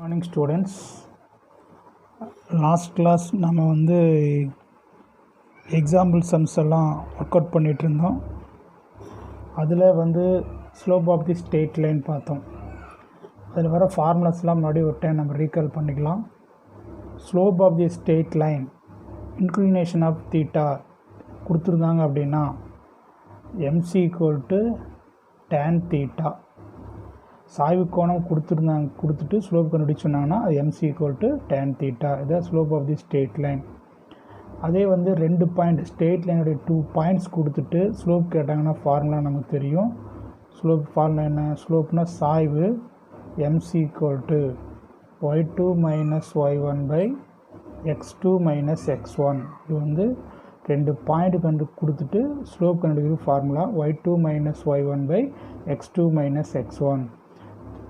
Morning students. Last class நம்ம வந்து example sums எல்லாம் ஒர்க் அவுட் பண்ணிகிட்டு இருந்தோம். அதில் வந்து slope of the straight line பார்த்தோம். அதில் வர ஃபார்முலாஸ்லாம் முன்னாடி ஒரு டைம் நம்ம ரீகால் பண்ணிக்கலாம். Slope of the straight line inclination of theta கொடுத்துருந்தாங்க அப்படின்னா m is equal to tan theta. சாய்வு கோணம் கொடுத்துட்டு ஸ்லோப் கண்டுபிடிச்சு சொன்னாங்கன்னா அது m is equal to tan theta. இதான் slope of the straight line. அதே வந்து 2 பாயிண்ட் ஸ்ட்ரெயிட் லைனுடைய 2 பாயிண்ட்ஸ் கொடுத்துட்டு ஸ்லோப் கேட்டாங்கன்னா ஃபார்முலா நமக்கு தெரியும். ஸ்லோப் ஃபார்முலா என்ன? ஸ்லோப்னா சாய்வு m is equal to y2 minus y1 by x2 minus x1. இது வந்து 2 பாயிண்ட் கொடுத்துட்டு ஸ்லோப் கண்டுபிடிக்கிற formula y2 minus y1 by x2 minus x1.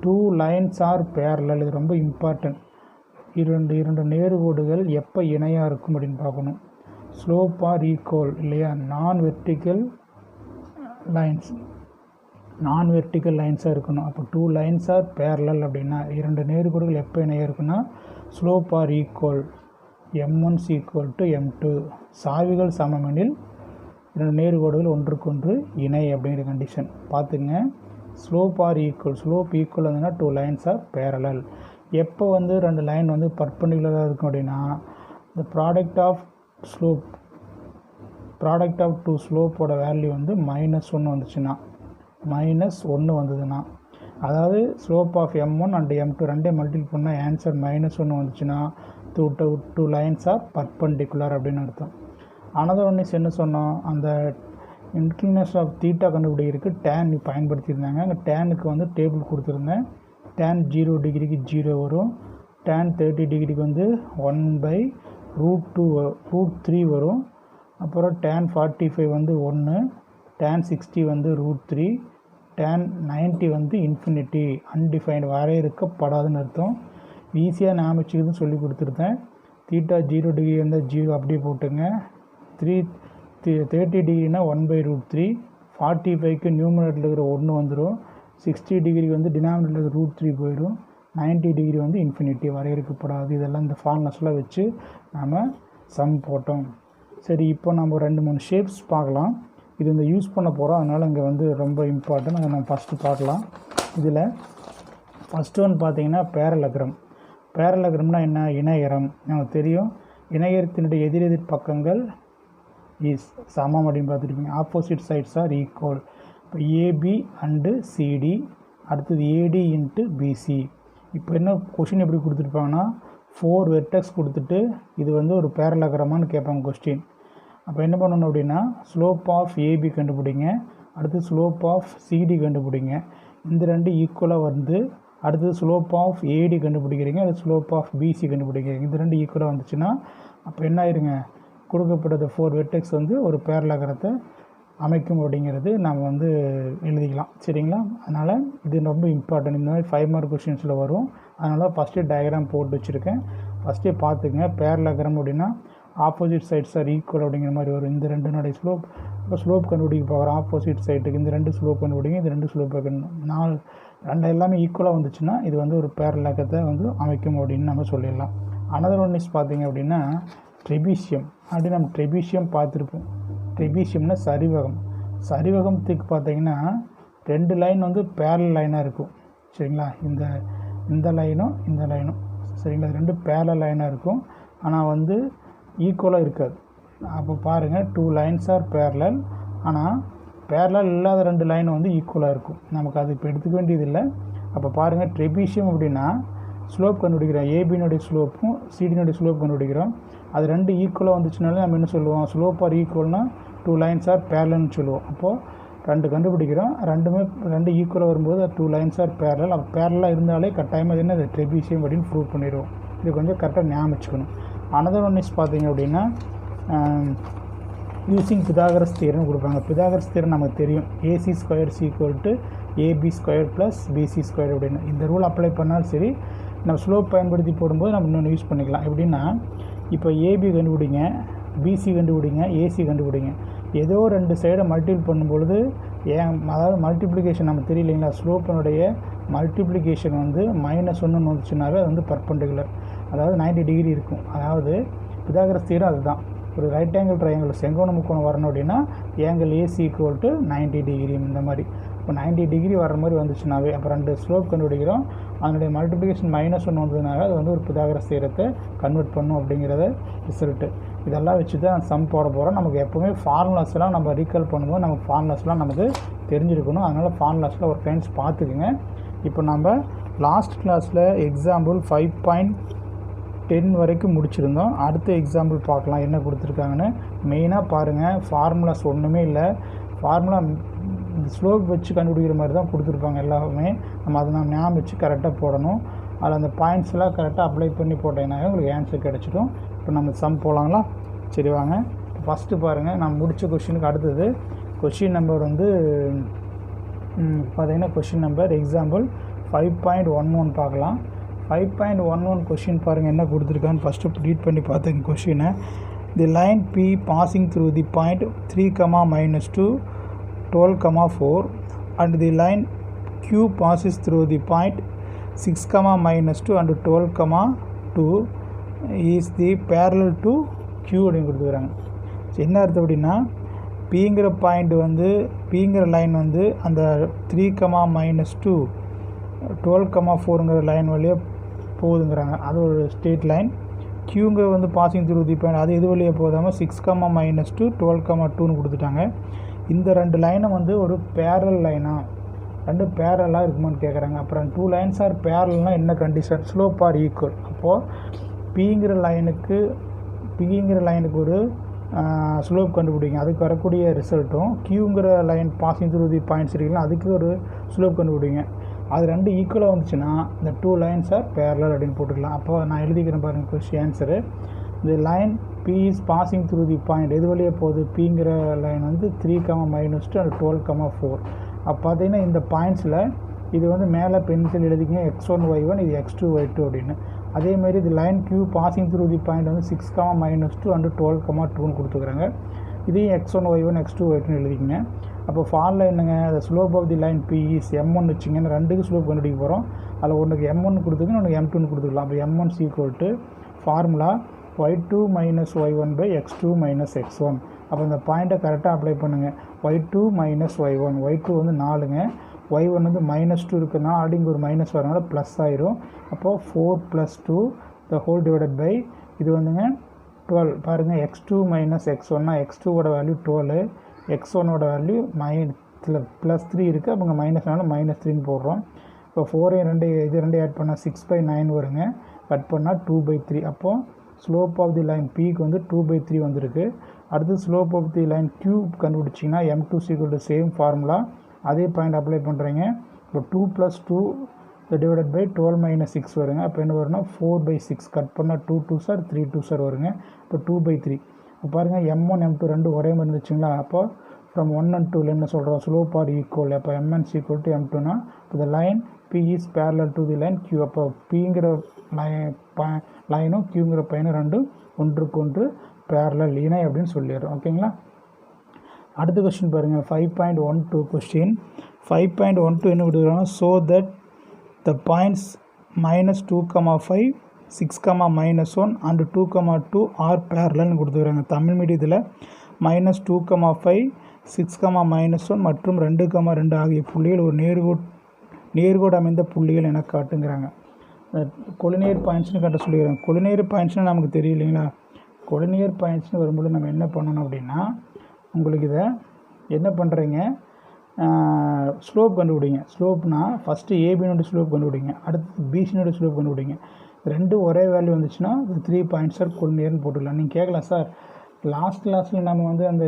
2 lines are parallel. இது ரொம்ப இம்பார்ட்டன்ட். இரண்டு நேர்கோடுகள் எப்போ இணையாக இருக்கும் அப்படின்னு பார்க்கணும். ஸ்லோப் ஆர் ஈக்குவல் இல்லையா? நான் வெர்டிக்கல் லைன்ஸாக இருக்கணும். அப்போ 2 லைன்ஸ் ஆர் பேரலல் அப்படின்னா 2 நேர்கோடுகள் எப்போ இணையாக இருக்குன்னா slope are equal m1 equal to m2. சாய்வுகள் சமமெனில் 2 நேர்கோடுகள் ஒன்றுக்கொன்று இணை அப்படிங்கிற கண்டிஷன் பார்த்துங்க. Slope are equal, slope equal வந்துன்னா 2 லைன்ஸ் ஆர் பேரலல். எப்போ வந்து 2 லைன் வந்து பர்பெண்டிகுலராக இருக்கும் அப்படின்னா இந்த ப்ராடக்ட் ஆஃப் 2 ஸ்லோப்போட வேல்யூ வந்து -1 வந்துச்சுன்னா, -1 வந்ததுன்னா, அதாவது slope of m1 and m2 ரெண்டையும் மல்டிபிள் பண்ணால் ஆன்சர் -1 வந்துச்சுன்னா 2 லைன்ஸ் ஆர் பர்பெண்டிகுலர் அப்படின்னு அர்த்தம். அனதர் ஒன் இஸ் என்ன சொன்னோம்? அந்த இன்க்ளினேஷன் ஆஃப் தீட்டா கண்டுபிடிக்கிறதுக்கு டேன் பயன்படுத்தியிருந்தாங்க. அங்கே டேனுக்கு வந்து டேபிள் கொடுத்துருந்தேன். டேன் 0 டிகிரிக்கு 0 வரும். டேன் 30 டிகிரிக்கு வந்து 1/√3 வரும். அப்புறம் டேன் 45 வந்து 1, டேன் 60 வந்து √3, டேன் 90 வந்து இன்ஃபினிட்டி, அன்டிஃபைன்டு, வரையறுக்கப்படாதுன்னு அர்த்தம். ஈஸியாக ஞாபகம் வச்சுக்கிறதுன்னு சொல்லி கொடுத்துருந்தேன். தீட்டா 0 டிகிரி இருந்தால் 0 அப்படியே போட்டுங்க. 30 டிகிரினா 1/√3, 45க்கு நியூமரேட்டரில் இருக்கிற 1 வந்துடும். 60 டிகிரி வந்து டினாமினேட்டரில் இருக்கிற √3 போயிடும். 90 டிகிரி வந்து இன்ஃபினிட்டி, வரையறுக்கப்படாது. இதெல்லாம் இந்த ஃபார்முலாஸ்லாம் வச்சு நாம் சம் போட்டோம். சரி, இப்போ நம்ம 2-3 ஷேப்ஸ் பார்க்கலாம். இது இந்த யூஸ் பண்ண போகிறோம், அதனால் இங்கே வந்து ரொம்ப இம்பார்ட்டன்ட். அதை நம்ம ஃபஸ்ட்டு பார்க்கலாம். இதில் ஃபஸ்ட்டு ஒன் பார்த்தீங்கன்னா பேரலகிரம்னா என்ன? இணையரம். நமக்கு தெரியும். இணையரத்தினுடைய எதிரெதிர் பக்கங்கள் இஸ் சமம் அப்படின்னு பார்த்துருப்பீங்க. Opposite sides are equal. இப்போ ஏபி அண்டு சிடி, அடுத்தது ஏடி இன்ட்டு பிசி. இப்போ என்ன கொஷின் எப்படி கொடுத்துருப்பாங்கன்னா 4 வெர்டெக்ஸ் கொடுத்துட்டு இது வந்து ஒரு பேரலகிரமான்னு கேட்பாங்க கொஸ்டின். அப்போ என்ன பண்ணணும் அப்படின்னா ஸ்லோப் ஆஃப் ஏபி கண்டுபிடிங்க, அடுத்து ஸ்லோப் ஆஃப் சிடி கண்டுபிடிங்க. இந்த 2 ஈக்குவலாக வந்து அடுத்தது ஸ்லோப் ஆஃப் ஏடி கண்டுபிடிக்கிறீங்க, அடுத்து ஸ்லோப் ஆஃப் பிசி கண்டுபிடிக்கிறீங்க. இந்த 2 ஈக்குவலாக வந்துச்சுன்னா அப்போ என்ன ஆயிருங்க? கொடுக்கப்பட்டது 4 வெர்டெக்ஸ் வந்து ஒரு பேரலகிரத்தை அமைக்கும் அப்படிங்கிறது நம்ம வந்து எழுதிக்கலாம். சரிங்களா? அதனால் இது ரொம்ப இம்பார்ட்டன்ட். இந்த மாதிரி 5 மார்க் கொஷின்ஸில் வரும். அதனால் ஃபஸ்ட்டு டயக்ராம் போட்டு வச்சுருக்கேன். ஃபஸ்ட்டே பார்த்துக்குங்க. பேரலகிரம் அப்படின்னா ஆப்போசிட் சைட்ஸ் ஆர் ஈக்குவல் அப்படிங்கிற மாதிரி வரும். இந்த 2 ஸ்லோப், இப்போ ஸ்லோப் கண்டுபிடிக்க போகிறோம். ஆப்போசிட் சைட்டுக்கு இந்த 2 ஸ்லோப் கண்டுபிடிங்க, இந்த 2 ஸ்லோப் 4 எல்லாமே ஈக்குவலாக வந்துச்சுன்னா இது வந்து ஒரு பேரலகத்தை வந்து அமைக்கும் அப்படின்னு நம்ம சொல்லிடலாம். அனதர் ஒன் இஸ் பார்த்திங்க அப்படின்னா ட்ரெபீசியம். அப்படி நம்ம ட்ரெபீசியம் பார்த்துருப்போம். ட்ரெபீசியம்னா சரிவகத்துக்கு பார்த்தீங்கன்னா 2 லைன் வந்து பேரல் லைனாக இருக்கும். சரிங்களா? இந்த லைனும் சரிங்களா? 2 பேரல் லைனாக இருக்கும். ஆனால் வந்து ஈக்குவலாக இருக்காது. அப்போ பாருங்கள், 2 லைன்ஸ் ஆர் பேரலல். ஆனால் பேரலல் இல்லாத 2 லைன் வந்து ஈக்குவலாக இருக்கும். நமக்கு அது இப்போ எடுத்துக்க வேண்டியதில்லை. அப்போ பாருங்கள், ட்ரெபீசியம் அப்படின்னா ஸ்லோப் கண்டுபிடிக்கிறோம். ஏபியினுடைய ஸ்லோப்பும் சிடியினுடைய ஸ்லோப் கண்டுபிடிக்கிறோம். அது 2 ஈக்குவலாக வந்துச்சுனாலே நம்ம என்ன சொல்லுவோம்? ஸ்லோப் ஆர் ஈக்குவல்னா 2 லைன்ஸ் ஆர் பேரலல்னு சொல்லுவோம். அப்போது 2 கண்டுபிடிக்கிறோம், 2 ஈக்குவலாக வரும்போது 2 லைன்ஸ் ஆர் பேரலல். அப்போ பேரலாக இருந்தாலே கட்டாயமாக என்ன? அது ட்ரெபீசியம் அப்படின்னு ப்ரூவ் பண்ணிடுவோம். இது கொஞ்சம் கரெக்டாக ஞாபகம் வச்சுக்கணும். அனதர் ஒன் இஸ் பார்த்தீங்க அப்படின்னா யூஸிங் பிதாகரஸ் தியரம்னு கொடுப்பாங்க. பிதாகரஸ் தியரம் நமக்கு தெரியும். AC square equal to AB square plus BC square அப்படின்னு. இந்த ரூல் அப்ளை பண்ணாலும் சரி, நம்ம ஸ்லோப் பயன்படுத்தி போடும்போது நம்ம இன்னொன்று யூஸ் பண்ணிக்கலாம். எப்படின்னா இப்போ ஏபி கண்டுபிடிங்க, பிசி கண்டுபிடிங்க, ஏசி கண்டுபிடிங்க. ஏதோ 2 சைடை மல்டிபிள் பண்ணும்பொழுது அதாவது மல்டிப்ளிகேஷன் நம்ம தெரியலைங்களா? ஸ்லோப்பினுடைய மல்டிப்ளிகேஷன் வந்து -1 வந்துச்சுனாவே அது வந்து பர்பெண்டிகுலர், அதாவது 90 டிகிரி இருக்கும். அதாவது பிதாகரஸ் தியரம் அதுதான். ஒரு ரைட் ஆங்கிள் ட்ரையாங்கிள் செங்கோண முக்கோணம் வரணும் அப்படின்னா angle AC equal to 90 degree. இந்த மாதிரி இப்போ 90 டிகிரி வர மாதிரி வந்துச்சுனாவே அப்போ 2 ஸ்லோப் கண்டுபிடிக்கிறோம், அதனுடைய மல்டிப்ளிகேஷன் -1 வந்ததுனால அது வந்து ஒரு பிதாகரஸ் தியரத்தை கன்வெர்ட் பண்ணும் அப்படிங்கிறத ரிசல்ட்டு. இதெல்லாம் வச்சு தான் சம் போட போகிறோம். நமக்கு எப்போவுமே ஃபார்முலாஸ்லாம் நம்ம ரீகால் பண்ணும்போது நமக்கு ஃபார்முலாஸ்லாம் நமக்கு தெரிஞ்சிருக்கணும். அதனால் ஃபார்முலாஸில் ஒரு டைம்ஸ் பார்த்துக்குங்க. இப்போ நம்ம லாஸ்ட் கிளாஸில் எக்ஸாம்பிள் 5.10 வரைக்கும் முடிச்சிருந்தோம். அடுத்த எக்ஸாம்பிள் பார்க்கலாம் என்ன கொடுத்துருக்காங்கன்னு. மெயினாக பாருங்கள், ஃபார்முலாஸ் ஒன்றுமே இல்லை. ஃபார்முலா ஸ்லோப் வச்சு கண்டுபிடிக்கிற மாதிரி தான் கொடுத்துருப்பாங்க எல்லாமே. நம்ம அதை ஞாபகம் வச்சு கரெக்டாக போடணும். அதில் அந்த பாயிண்ட்ஸ்லாம் கரெக்டாக அப்ளை பண்ணி போட்டீங்கன்னாவே உங்களுக்கு ஆன்சர் கிடச்சிடும். இப்போ நம்ம சம் போகலாங்களா? சரி வாங்க. ஃபஸ்ட்டு பாருங்கள், நான் முடித்த கொஷினுக்கு அடுத்தது கொஷின் நம்பர் வந்து பார்த்தீங்கன்னா கொஷின் நம்பர் எக்ஸாம்பிள் 5.11 பார்க்கலாம். 5.11 கொஷின் பாருங்கள் என்ன கொடுத்துருக்கான்னு ஃபஸ்ட்டு ரீட் பண்ணி பார்த்துங்க கொஷினை. The line P passing through the point 3, -2, 12, 4 and the line Q passes through the point 6, -2 and 12, 2 is the parallel to Q அப்படின்னு கொடுத்துக்கிறாங்க. என்ன அர்த்தம் அப்படின்னா, பிங்கிற பாயிண்ட் வந்து பிங்கிற லைன் வந்து அந்த 3, -2, 12, 4ங்கிற லைன் வழியாக போகுதுங்கிறாங்க. அது ஒரு ஸ்ட்ரெயிட் லைன். கியூங்கிற வந்து பாசிங் த்ரூ தி பாயிண்ட் அது எது வழியாக போகாமல் 6, -2, 12, 2ன்னு கொடுத்துட்டாங்க. இந்த 2 லைனை வந்து ஒரு பேரல் லைனாக 2 பேரலாக இருக்குமான்னு கேட்குறாங்க. அப்புறம் 2 லைன்ஸ் ஆர் பேரல்னால் என்ன கண்டிஷன்? Slope are equal. அப்போது பிங்கிற லைனுக்கு ஒரு ஸ்லோப் கண்டுபிடிங்க, அதுக்கு வரக்கூடிய ரிசல்ட்டும் கியூங்கிற line passing through the points இருக்குன்னா அதுக்கு ஒரு ஸ்லோப் கண்டுபிடிங்க. அது 2 ஈக்குவலாக வந்துச்சுன்னா இந்த 2 லைன்ஸ் ஆர் பேரலல் அப்படின்னு போட்டுக்கலாம். அப்போ நான் எழுதிக்கிறேன் பாருங்கள் கொஸ்டின் ஆன்சரு. இந்த line P is passing through the point எது வழியாக போகுது? பிங்கிற லைன் வந்து 3, -2 and 12, 4. அப்போ பார்த்தீங்கன்னா இந்த பாயிண்ட்ஸில் இது வந்து மேலே பென்சில் எழுதிக்கிங்க x1, y1, இது x2, y2 அப்படின்னு. அதேமாதிரி இது லைன் Q பாசிங் த்ரூ தி பாயிண்ட் வந்து 6, -2 and 12, 2ன்னு கொடுத்துக்கிறாங்க. இதையும் x1, y1, x2, y2ன்னு எழுதிக்கிங்க. அப்போ ஃபார்முலா என்னங்க? the slope of the line P is m1 வச்சுங்கன்னா 2க்கு ஸ்லோப் கண்டுபிடிக்க போகிறோம். அதில் ஒன்றுக்கு m1 கொடுத்துக்கணும், ஒன்றுக்கு m2ன்னு கொடுத்துக்கலாம். அப்போ m1 equal to formula y2 - y1 by x2 - x1. அப்போ இந்த பாயிண்ட்டை கரெக்டாக அப்ளை பண்ணுங்கள். y2 - y1, y2 வந்து 4ங்க, y1 வந்து -2 இருக்குன்னா ஆல்ரெடி இங்கே ஒரு மைனஸ் வரனால ப்ளஸ் ஆயிரும். அப்போது 4 + 2 the whole divided by இது வந்துங்க 12. பாருங்கள் x2 - x1னா x2வோட வேல்யூ 12, x1ஓட வேல்யூ +3 இருக்குது. அப்போ இங்கே மைனஸ்னால -3ன்னு போடுறோம். இப்போ 4 இது 2 ஆட் பண்ணால் 6/9 வருங்க. கட் பண்ணால் 2/3. அப்போது ஸ்லோப் ஆஃப் தி லைன் Pக்கு வந்து 2/3 வந்திருக்கு. அடுத்து slope of the line Q கண்டுபிடிச்சிங்கன்னா m2 = சேம் ஃபார்முலா, அதே பாயிண்ட் அப்ளை பண்ணுறீங்க. இப்போ 2 + 2 டிவைடட் பை 12 - 6 வருங்க. அப்போ என்ன வரும்னா 4/6. கட் பண்ணால் 2 2s 3 2s வருங்க. இப்போ 2/3. இப்போ பாருங்கள் m1 m2 2 ஒரே மாதிரி இருந்துச்சுங்களா? அப்போ ஃப்ரம் 1 and 2 என்ன சொல்கிறோம்? Slope are equal. அப்போ mn = m2னா இப்போ the line P is parallel to the line Q. அப்போ Pங்கிற லைனும் Qங்கிற பையனும் 2 ஒன்றுக்கொன்று பேரலல் இணை அப்படின்னு சொல்லிடுறோம். ஓகேங்களா? அடுத்த கொஸ்டின் பாருங்கள். 5.12 கொஸ்டின். 5.12 என்ன கொடுக்குறாங்கன்னா, so that the points -2, 5, 6, -1 and 2, 2 are பேரலல்னு கொடுத்துக்கிறாங்க. தமிழ் மீடியத்தில் -2, 5, 6, -1 மற்றும் 2, 2 ஆகிய புள்ளிகள் ஒரு நேர்கோடு அமைந்த புள்ளிகள் என காட்டுங்கிறாங்க. கொலினியர் பாயிண்ட்ஸ்னு காட்ட சொல்லிடுறாங்க. கொலினியர் பாயிண்ட்ஸ்னு நமக்கு தெரியும் இல்லைங்களா? கொலினியர் பாயிண்ட்ஸ்னு வரும்போது நம்ம என்ன பண்ணணும் அப்படின்னா, உங்களுக்கு இதை என்ன பண்ணுறீங்க, ஸ்லோப் கண்டுபிடிங்க. ஸ்லோப்னா ஃபஸ்ட்டு ஏபினோட ஸ்லோப் கண்டுபிடிங்க, அடுத்து பிசினோட ஸ்லோப் கண்டுபிடிங்க. 2 ஒரே வேல்யூ வந்துச்சுன்னா 3 பாயிண்ட்ஸ் ஆர் கொலினியர்னு போட்டுக்கலாம். நீங்கள் கேட்கலாம், சார் லாஸ்ட் கிளாஸில் நம்ம வந்து அந்த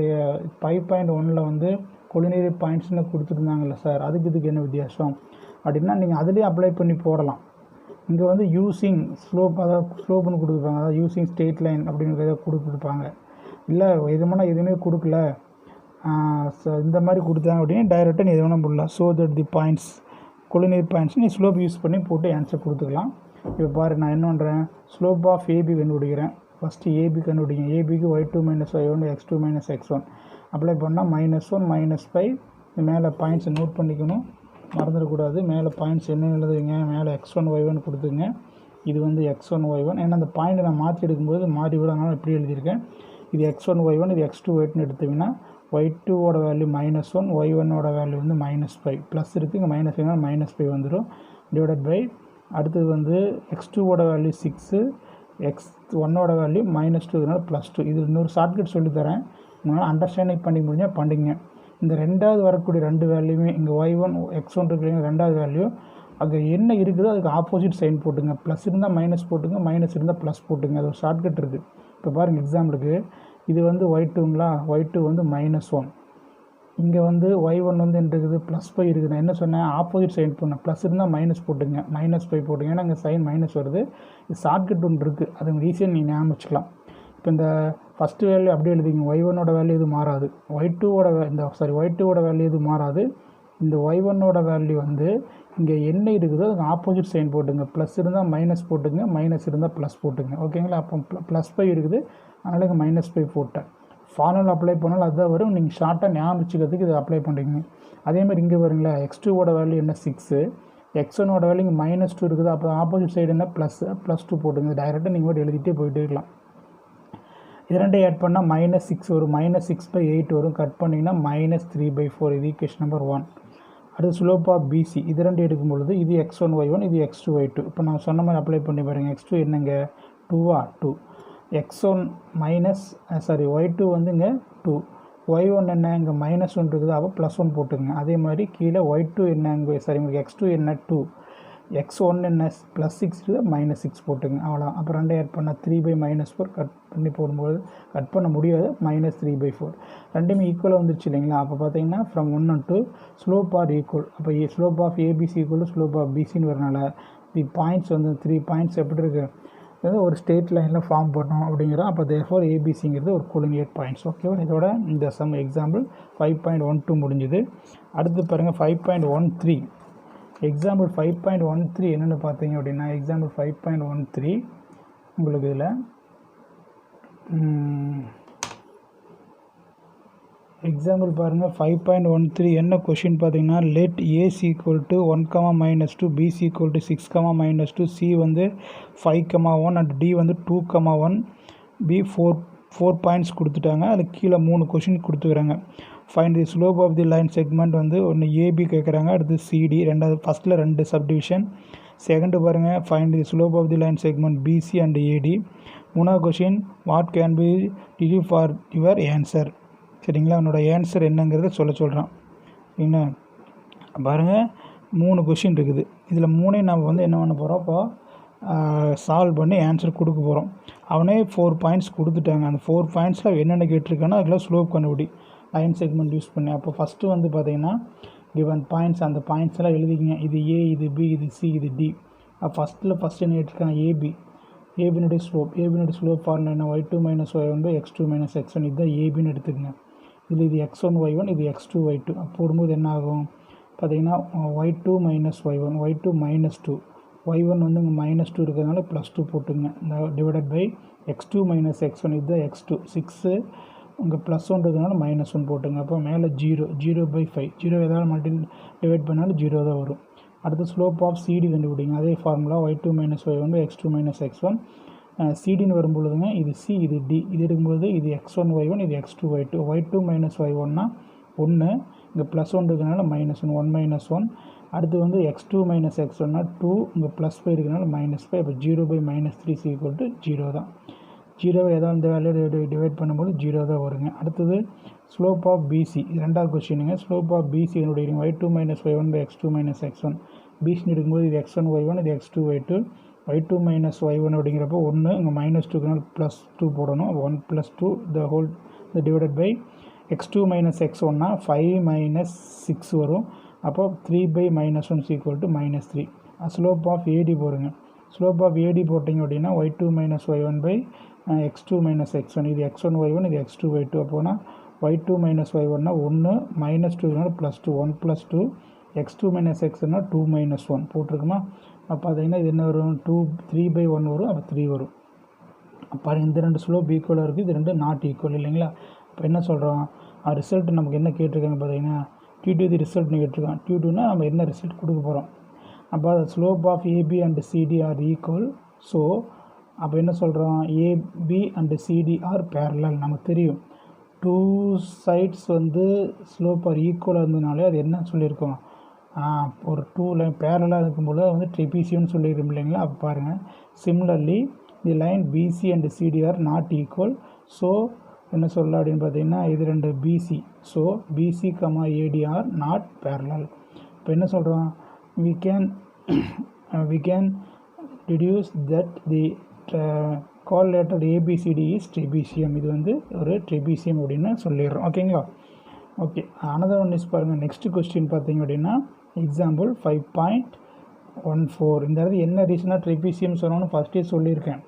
5.1ல் வந்து கொலினியர் பாயிண்ட்ஸ்னு கொடுத்துருந்தாங்கல்ல சார், அதுக்கு இதுக்கு என்ன வித்தியாசம் அப்படின்னா, நீங்கள் அதுலேயே அப்ளை பண்ணி போடலாம். இங்கே வந்து யூஸிங் ஸ்லோப், அதாவது ஸ்லோப்னு கொடுத்துருப்பாங்க, அதாவது யூஸிங் ஸ்ட்ரெயிட் லைன் அப்படின்னு ஏதாவது கொடுத்துருப்பாங்க. இல்லை எதுவுமே கொடுக்கல, இந்த மாதிரி கொடுத்தாங்க அப்படின்னா டைரெக்டாக நீ எது வேணால் போடலாம். So that the points collinear points நீ ஸ்லோப் யூஸ் பண்ணி போட்டு ஆன்சர் கொடுத்துக்கலாம். இப்போ பாரு, நான் என்ன பண்ணுறேன், ஸ்லோப் ஆஃப் ஏபி கண்டுபிடிக்கிறேன். ஃபஸ்ட்டு ஏபி கண்டுபிடிங்க. ஏபிக்கு y2 - y1 x2 - x1 apply பண்ணால் -1 -5 மேலே பாயிண்ட்ஸை நோட் பண்ணிக்கணும். மறந்துடக்கூடாது. மேலே பாயிண்ட்ஸ் என்ன எழுதுவீங்க, மேலே x1 y1 கொடுத்துங்க. இது வந்து x1 y1, ஏன்னா அந்த பாயிண்ட் நான் மாற்றி எடுக்கும்போது மாறி வரும், அதனால் இப்படி எழுதியிருக்கேன். இது x1 y1, இது x2 y2 எடுத்திங்கன்னா y2ஓட வேல்யூ -1, y1ஓட வேல்யூ வந்து -5, ப்ளஸ் இருக்குது, இங்கே மைனஸ் -5 வந்துடும். டிவைடட் பை அடுத்தது வந்து x2ஓட வேல்யூ 6, x1ஓட வேல்யூ -2, +2. இது இன்னொரு ஷார்ட்கட் சொல்லித்தரேன், உங்களால் அண்டர்ஸ்டாண்டிங் பண்ணி முடிஞ்சால் பண்ணிங்க. இந்த ரெண்டாவது வரக்கூடிய ரெண்டு வேல்யூமே இங்கே y1 x1 இருக்கிற ரெண்டாவது வேல்யூ அங்கே என்ன இருக்குதோ அதுக்கு ஆப்போசிட் சைன் போட்டுங்க. ப்ளஸ் இருந்தால் மைனஸ் போட்டுங்க, மைனஸ் இருந்தால் ப்ளஸ் போட்டுங்க. அது ஒரு ஷார்ட்கட் இருக்குது. இப்போ பாருங்கள் எக்ஸாம்பிளுக்கு இது வந்து y2ங்களா, y2 வந்து -1, இங்கே வந்து y1 வந்து என்ன இருக்குது, +5 இருக்குது. நான் என்ன சொன்னேன், ஆப்போசிட் சைன் போடணும். ப்ளஸ் இருந்தால் மைனஸ் போட்டுங்க, -5 போட்டுங்க, ஏன்னா இங்கே சைன் மைனஸ் வருது. இது ஷார்ட்கட் ஒன்று இருக்குது, அது ஈஸியாக நீங்கள் ஞாபகம் வச்சுக்கலாம். இப்போ இந்த ஃபஸ்ட்டு வேல்யூ அப்படியே எழுதிங்க, y1ஓட வேல்யூ எதுவும் மாறாது, y2ஓட வேல்யூ எதுவும் மாறாது. இந்த y1ஓட வேல்யூ வந்து இங்கே என்ன இருக்குதோ அதுக்கு ஆப்போசிட் சைன் போட்டுங்க. ப்ளஸ் இருந்தால் மைனஸ் போட்டுங்க, மைனஸ் இருந்தால் ப்ளஸ் போட்டுங்க. ஓகேங்களா? அப்போ +5 இருக்குது, அதனால் இங்கே -5 போட்டேன். ஃபார்முலா அப்ளை பண்ணாலும் அதுதான் வரும். நீங்கள் ஷார்ட்டாக ஞாபகம் வச்சுக்கிறதுக்கு இதை அப்ளை பண்ணுறீங்க. அதேமாதிரி இங்கே வருங்களா, x2ஓட வேல்யூ என்ன 6, x1ஓட வேல்யூ இங்கே -2 இருக்குது. அப்போ ஆப்போசிட் சைடு என்ன +2 போட்டுங்க. டைரெக்டாக நீங்கள் மட்டும் எழுதிட்டே போயிட்டே இருக்கலாம். இது ரெண்டையும் ஆட் பண்ணால் -6 வரும், -6/8 வரும். கட் பண்ணிங்கன்னா -3/4. இது ஈக்குவேஷன் நம்பர் 1. அடுத்து ஸ்லோப் ஆஃப் பிசி, இது ரெண்டு எடுக்கும் பொழுது இது x1 y1, இது x2 y2. இப்போ நான் சொன்ன மாதிரி அப்ளை பண்ணி பாருங்கள். x2 என்னங்க, 2 x1 y2 வந்து இங்கே 2, y1 என்ன இங்கே -1 இருக்குது, அப்போ +1 போட்டுங்க. அதே மாதிரி கீழே y2 என்ன இங்கே உங்களுக்கு x2 என்ன 2, x1 என்ன +6 இருக்குது, -6 போட்டுங்க. அவ்வளோ. அப்புறம் ரெண்டே ஆட் பண்ணால் 3/-4 கட் பண்ணி போடும்போது கட் பண்ண முடியாது, -3/4. ரெண்டுமே ஈக்குவலாக வந்துருச்சு இல்லைங்களா? அப்போ பார்த்தீங்கன்னா from 1 and 2 slope are equal. அப்போ slope of ABC equal slope of பிசின்னு வரனால தி பாயிண்ட்ஸ் வந்து 3 பாயிண்ட்ஸ் எப்படி இருக்குது, ஒரு ஸ்டேட் லைனில் ஃபார்ம் பண்ணணும் அப்படிங்கிறோம். அப்போ தேர்ஃபோர் ஏபிசிங்கிறது ஒரு கோஆர்டினேட் பாயிண்ட்ஸ். ஓகேவா? இதோட இந்த சம் எக்ஸாம்பிள் 5.12 முடிஞ்சுது. அடுத்து பாருங்கள் 5.13. எக்ஸாம்பிள் 5.13 என்னென்னு பார்த்தீங்க அப்படின்னா, எக்ஸாம்பிள் 5.13 உங்களுக்கு இதில் எக்ஸாம்பிள் பாருங்கள் 5.13 என்ன கொஷின் பார்த்தீங்கன்னா, let AC equal to 1, -2, BC equal to 6, -2, C வந்து 5, 1 அண்ட் டி வந்து 2, 1, பி 4 பாயிண்ட்ஸ் கொடுத்துட்டாங்க. அதுக்கு கீழே 3 கொஷின் கொடுத்துக்கிறாங்க. Find the slope of the line segment வந்து ஒன்று ஏபி கேட்குறாங்க, அடுத்து சிடி. ரெண்டாவது ஃபஸ்ட்டில் 2 சப்டிவிஷன். செகண்டு பாருங்கள், find the slope of the line segment BC and AD. மூணாவது கொஷின், what can be due for your answer. சரிங்களா? அவனோட ஆன்சர் என்னங்கிறத சொல்கிறான். சரிங்களா? பாருங்கள் 3 கொஷின் இருக்குது. இதில் 3ஐயும் நம்ம வந்து என்ன பண்ண போகிறோம், இப்போ சால்வ் பண்ணி ஆன்சர் கொடுக்க போகிறோம். அவனே 4 பாயிண்ட்ஸ் கொடுத்துட்டாங்க. அந்த 4 பாயிண்ட்ஸில் என்னென்ன கேட்டிருக்கானோ அதில் ஸ்லோப் கண்டுபிடி லைன் செக்மெண்ட் யூஸ் பண்ணி. அப்போ ஃபஸ்ட்டு வந்து பார்த்திங்கன்னா கிவன் பாயிண்ட்ஸ், அந்த பாயிண்ட்ஸ் எல்லாம் எழுதிக்கிங்க. இது ஏ, இது பி, இது சி, இது டி. ஃபஸ்ட்டு என்ன கேட்டிருக்காங்க, ஏபினுடைய ஸ்லோப் ஃபார்முலா என்ன, y2 - y1 x2 - x1. இதுதான் ஏபின்னு எடுத்துக்கங்க. இதில் இது x1 y1, இது x2 y2. போடும்போது என்ன ஆகும் பார்த்தீங்கன்னா, y2 - y1, y2 -2, y1 வந்து இங்கே -2 இருக்கிறதுனால +2 போட்டுங்க. இந்த டிவைடட் பை x2 - x1, இதுதான் x2 6, இங்கே +1 இருக்கிறதுனால -1 போட்டுங்க. அப்போ மேலே 0/5, 0 ஏதாவது டிவைட் பண்ணாலும் 0 தான் வரும். அடுத்து ஸ்லோப் ஆஃப் சிடி கண்டுபிடிங்க. அதே formula y2 - y1 x2 - x1. சிடின்னு வரும்பொழுதுங்க இது சி, இது டி. இது எடுக்கும்போது இது x1 y1, இது x2 y2. y2 - y1னா 1, இங்கே +1 இருக்கிறதுனால -1, 1 - 1. அடுத்து வந்து x2 - x1னா 2, இங்கே +5 இருக்கிறதுனால -5. இப்போ 0/-3 = 0 தான். 0 ஏதாவது இந்த வேல்யூ டிவைட் பண்ணும்போது 0 தான் வருங்க. அடுத்தது ஸ்லோப் ஆஃப் பிசி, இது ரெண்டாவது கொஸ்டினுங்க. ஸ்லோப் ஆஃப் பிசி என்னுடைய y2 - y1 x2 - x1. பிசின்னு எடுக்கும்போது இது x1 y1, இது x2 y2. y2 - y1 அப்படிங்கிறப்போ 1, இங்கே -2க்குனால +2 போடணும். 1 + 2 the whole divided by x2 - x1னா 5 - 6 வரும். அப்போ 3/-1 = -3. ஸ்லோப் ஆஃப் ஏடி போடுங்க. ஸ்லோப் ஆஃப் ஏடி போட்டிங்க அப்படின்னா y2 - y1 x2 - x1. இது x1 y1, இது x2 y2. அப்போனா y2 - y1னா 1, -2க்குனால +2, 1 + 2. x2 - x1னா 2 - 1 போட்டிருக்குமா? அப்போ பார்த்தீங்கன்னா இது என்ன வரும், 3/1 வரும். அப்போ 3 வரும். அப்போ இந்த 2 ஸ்லோப் ஈக்குவலாக இருக்குது, இது 2 நாட் ஈக்குவல் இல்லைங்களா? இப்போ என்ன சொல்கிறோம், ரிசல்ட் நமக்கு என்ன கேட்டிருக்காங்க பார்த்தீங்கன்னா, T2 இது ரிசல்ட்னு கேட்டிருக்கான். T2னா நம்ம என்ன ரிசல்ட் கொடுக்க போகிறோம். அப்போ slope of AB and CD are equal. So அப்போ என்ன சொல்கிறோம், AB and CD are parallel. நமக்கு தெரியும் 2 sides வந்து ஸ்லோப் ஆர் ஈக்குவலாக இருந்ததுனாலே அது என்ன சொல்லியிருக்கோம், ஒரு 2 லைன் பேரலாக இருக்கும்போது வந்து ட்ரெபீசியம்னு சொல்லியிருக்கோம் இல்லைங்களா. அப்போ பாருங்கள், similarly the line BC and CD are not equal. So என்ன சொல்லலாம் அப்படின்னு பார்த்தீங்கன்னா, இது 2 BC. So BC comma AD are not parallel. இப்போ என்ன சொல்கிறோம், we can deduce that the quadrilateral ABCD is trapezium. இது வந்து ஒரு ட்ரெபீசியம் அப்படின்னு சொல்லிடுறோம். ஓகேங்களா. ஓகே, another one is பாருங்கள். நெக்ஸ்ட் கொஸ்டின் பார்த்தீங்க அப்படின்னா எக்ஸாம்பிள் 5.14. இந்த இடத்துல என்ன ரீசனாக ட்ரெபீசியம் சொன்னோன்னு ஃபஸ்ட்டே சொல்லியிருக்கேன்.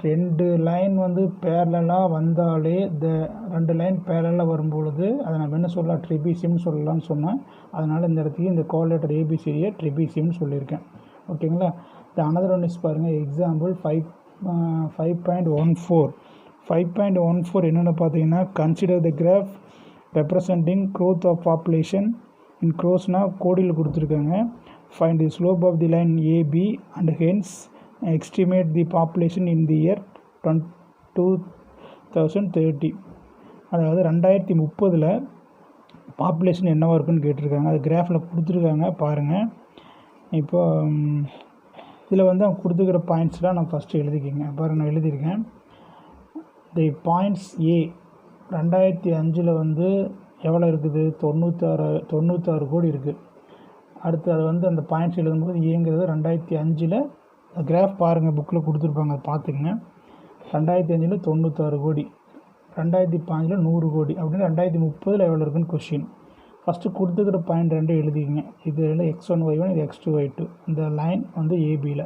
2 லைன் வந்து பேரலாக வந்தாலே, இந்த 2 லைன் பேரலாக வரும்பொழுது அதை நம்ம என்ன சொல்லலாம், ட்ரெபீசியம்னு சொல்லலாம்னு சொன்னேன். அதனால் இந்த இடத்துக்கு இந்த குவாட்ரிலேட்டரல் ஏபிசிடியை ட்ரெபீசியம்னு சொல்லியிருக்கேன். ஓகேங்களா. இந்த அனதர் ஒன் இஸ் பாருங்கள். எக்ஸாம்பிள் 5.14. 5.14 என்னென்னு பார்த்தீங்கன்னா, consider the graph representing growth of population in க்ரோஸ்னால் கோடியில் கொடுத்துருக்காங்க. Find the slope of the line AB and hence estimate the population in the year 2030. அதாவது 2030 பாப்புலேஷன் என்னவாக இருக்குன்னு கேட்டிருக்காங்க. அது கிராஃபில் கொடுத்துருக்காங்க பாருங்கள். இப்போ இதில் வந்து அவங்க கொடுத்துக்கிற பாயிண்ட்ஸ்லாம் நான் ஃபஸ்ட்டு எழுதிக்கிங்க. பாருங்கள், நான் எழுதியிருக்கேன். தி பாயிண்ட்ஸ் ஏ 2005 வந்து எவ்வளோ இருக்குது, 96 கோடி இருக்குது. அடுத்து அது வந்து அந்த பாயிண்ட்ஸ் எழுதும்போது ஏங்கிறது 2005 கிராஃப் பாருங்கள், புக்கில் கொடுத்துருப்பாங்க, அதை பார்த்துக்குங்க. 2005 96 கோடி, 2005 100 கோடி அப்படின்னு 2030 எவ்வளோ இருக்குன்னு கொஷின். ஃபஸ்ட்டு கொடுத்துக்கிற பாயிண்ட் 2 எழுதிக்கிங்க. இதில் x1 y1, இது x2 y2. இந்த லைன் வந்து ஏபியில்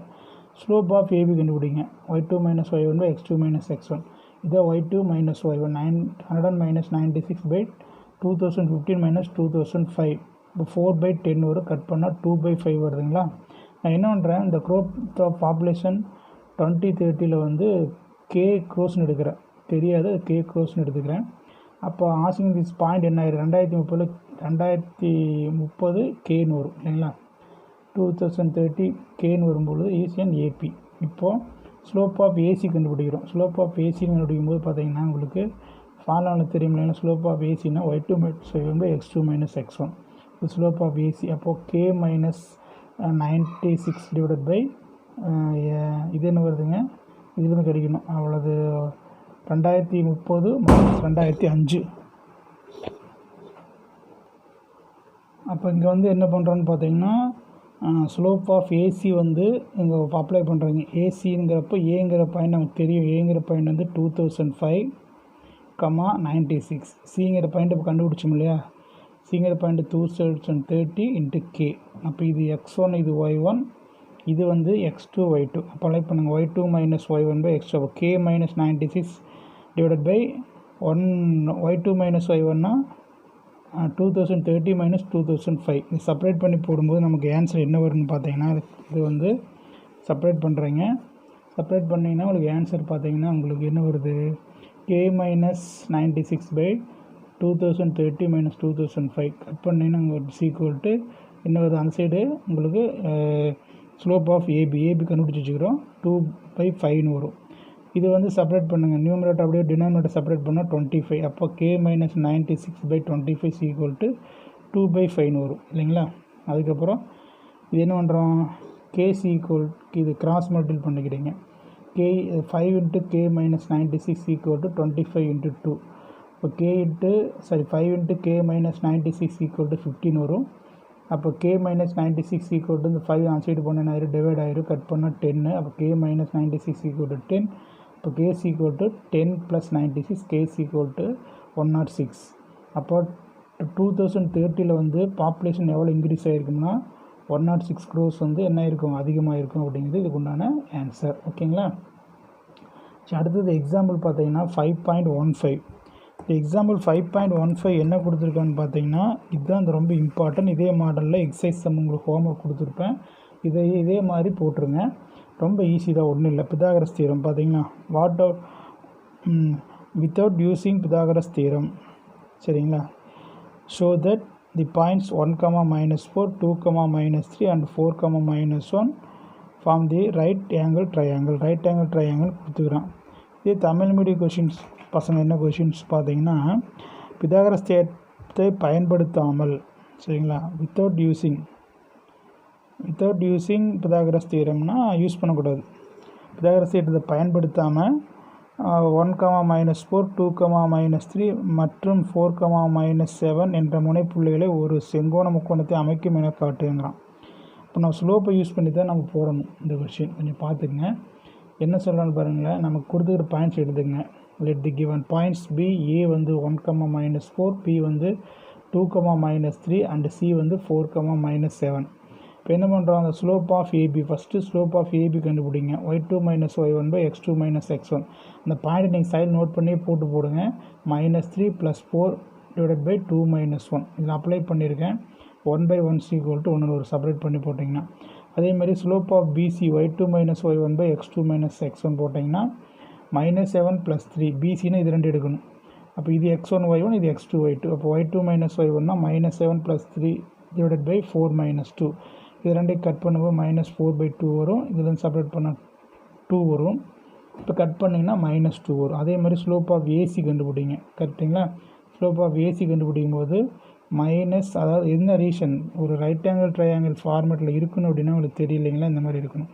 ஸ்லோப் ஆஃப் ஏபி கண்டுபிடிங்க. y2 minus y1 by x2 minus x1. இதை y2 minus y1 900 minus 96/2015 minus 2005. இப்போ 4/10 வரும். கட் பண்ணால் 2/5 வருதுங்களா. நான் என்ன பண்ணுறேன், இந்த க்ரோத் ஆஃப் பாப்புலேஷன் 2030 வந்து கே க்ரோஸ்னு எடுக்கிறேன். தெரியாது, கே க்ரோஸ்னு எடுத்துக்கிறேன். அப்போ ஆசிங் திஸ் பாயிண்ட் என்ன ஆயிரும், 2030 கேன்னு வரும் இல்லைங்களா. 2030 கேன்னு வரும்பொழுது ஈசிஎன் ஏபி. இப்போது ஸ்லோப் ஆஃப் ஏசி கண்டுபிடிக்கிறோம். ஸ்லோப் ஆஃப் ஏசின்னு கண்டுபிடிக்கும் போது பார்த்தீங்கன்னா உங்களுக்கு ஃபார்முலாவில் தெரியும் இல்லைங்களா. ஸ்லோப் ஆஃப் ஏசினா y2 minus y1 by x2 minus x1. இது ஸ்லோப் ஆஃப் ஏசி. அப்போது கே மைனஸ் 96 டிவைடட் பை இது என்ன வருதுங்க, இதுலேருந்து கிடைக்கணும். அவ்வளோது 2030 மைனஸ் 2005. அப்போ இங்கே வந்து என்ன பண்ணுறோன்னு பார்த்தீங்கன்னா, ஸ்லோப் ஆஃப் ஏசி வந்து இங்கே அப்ளை பண்ணுறீங்க. ஏசிங்கிறப்போ ஏங்கிற பாயிண்ட் நமக்கு தெரியும். ஏங்கிற பாயிண்ட் வந்து 2005, 96. சிங்கிற பாயிண்ட் இப்போ கண்டுபிடிச்சோம் இல்லையா. சிங்கிற பாயிண்ட் 2030 இன்ட்டு கே. அப்போ இது x1, இது y1, இது வந்து x2 y2. அப்போ அப்ளை பண்ணுங்கள். y2 minus y1 by x2. அப்போ k minus 96 divided by 1. y2 minus y1னா 2030 மைனஸ் 2005. இது செப்பரேட் பண்ணி போடும்போது நமக்கு ஆன்சர் என்ன வரும்னு பார்த்தீங்கன்னா, இது வந்து செப்பரேட் பண்ணுறீங்க. செப்பரேட் பண்ணிங்கன்னா உங்களுக்கு ஆன்சர் பார்த்தீங்கன்னா உங்களுக்கு என்ன வருது, k மைனஸ் 96/2030 மைனஸ் 2005. கட் பண்ணிங்கன்னா உங்களுக்கு சீக்குவல் என்ன வருது, அந்த சைடு உங்களுக்கு ஸ்லோப் ஆஃப் ஏபி கண்டுபிடிச்சி வச்சுக்கிறோம். 2/5ன்னு வரும். இது வந்து செப்பரேட் பண்ணுங்கள். நியூமரேட்டர் அப்படியே டினாமினேட்டர் செப்பரேட் பண்ணால் 25. அப்போ k மைனஸ் 96/25 ஈக்குவல் டு 2/5ன்னு வரும் இல்லைங்களா. அதுக்கப்புறம் இது என்ன பண்ணுறோம், கேசி ஈக்குவல், இது கிராஸ் மல்டிபிள் பண்ணிக்கிறீங்க. 5 into k minus 96 equal to 25 into 2. இப்போ 5 into k minus 96 equal to 15 வரும். அப்போ k மைனஸ் 96 ஈக்குவல் டு இந்த 5 ஆன் சைடு போனால் ஆயிரும், டிவைட் ஆயிரும். கட் பண்ணால் 10. அப்போ k மைனஸ் 96 ஈக்குவல் டு 10. இப்போ case equal to 10 plus 96, case equal to 106. அப்போ 2030 வந்து பாப்புலேஷன் எவ்வளோ இன்க்ரீஸ் ஆகிருக்கும்னா 106 க்ரோஸ் வந்து என்ன இருக்கும், அதிகமாக இருக்கும் அப்படிங்கிறது இதுக்கு உண்டான ஆன்சர். ஓகேங்களா. சரி, அடுத்தது எக்ஸாம்பிள் பார்த்தீங்கன்னா 5.15. எக்ஸாம்பிள் 5.15 என்ன கொடுத்துருக்கான்னு பார்த்தீங்கன்னா, இதுதான் ரொம்ப இம்பார்ட்டன்ட். இதே மாடலில் எக்ஸசைஸ் சம் உங்களுக்கு ஹோம்ஒர்க் கொடுத்துருப்பேன். இதே மாதிரி போட்டுருங்க. ரொம்ப ஈஸி தான், ஒன்றும் இல்லை. பிதாகரஸ் தியரம் பார்த்தீங்கன்னா வித்தவுட் யூஸிங் பிதாகரஸ் தியரம், சரிங்களா. Show that the points 1, -4, 2, -3 and 4, -1 form the right angle triangle. Right angle triangle கொடுத்துக்கிறான். இதே தமிழ் மீடியம் கொஷின்ஸ் பசங்க என்ன கொஷின்ஸ் பார்த்தீங்கன்னா, பிதாகரஸ் தேற்றத்தை பயன்படுத்தாமல், சரிங்களா, வித்தவுட் யூஸிங் பிதாகரஸ் தியரம்னா யூஸ் பண்ணக்கூடாது. பிதாகரஸ் தேற்றத்தை பயன்படுத்தாமல் 1, -4, 2, -3 மற்றும் 4, -7 என்ற முனைப்புள்ளிகளை ஒரு செங்கோண முக்கோணத்தை அமைக்கும் என காட்டுங்கிறான். இப்போ நம்ம ஸ்லோப்பை யூஸ் பண்ணி தான் நம்ம போடணும். இந்த கொஷின் கொஞ்சம் பார்த்துக்குங்க. என்ன சொல்கிறான்னு பாருங்களேன். நமக்கு கொடுத்துக்கிற பாயிண்ட்ஸ் எடுத்துங்க. Let the given points be. A வந்து 1, -4, பி வந்து 2, -3 அண்ட் சி வந்து 4, -7. இப்போ என்ன பண்ணுறோம், அந்த slope of AB, first slope of AB கண்டுபிடிங்க. y2 - y1/x2 - x1. அந்த பாயிண்ட் நீங்கள் சைடு நோட் பண்ணி போடுங்க. -3 + 4 / 2 - 1 இதில் அப்ளை பண்ணியிருக்கேன். 1/1 = 1 ஒரு செப்பரேட் பண்ணி போட்டிங்கன்னா, அதேமாதிரி slope of PC y2 - y1/x2 - x1 போட்டிங்கன்னா -7 + 3. பிசின்னா இது ரெண்டு எடுக்கணும். அப்போ இது x1 y1, இது x2 y2. அப்போ y2 - y1னா -7 + 3 / 4 - 2. இது ரெண்டையும் கட் பண்ணும்போது -4/2 வரும். இதில் செப்பரேட் பண்ண 2 வரும். இப்போ கட் பண்ணிங்கன்னா -2 வரும். அதே மாதிரி ஸ்லோப் ஆஃப் ஏசி கண்டுபிடிங்க. கரெக்டுங்களா? ஸ்லோப் ஆஃப் ஏசி கண்டுபிடிக்கும் போது அதாவது என்ன ரீசன், ஒரு ரைட் ஆங்கிள் ட்ரையாங்கிள் ஃபார்மேட்டில் இருக்கணும் அப்படின்னா உங்களுக்கு தெரியலைங்களா, இந்த மாதிரி இருக்கணும்.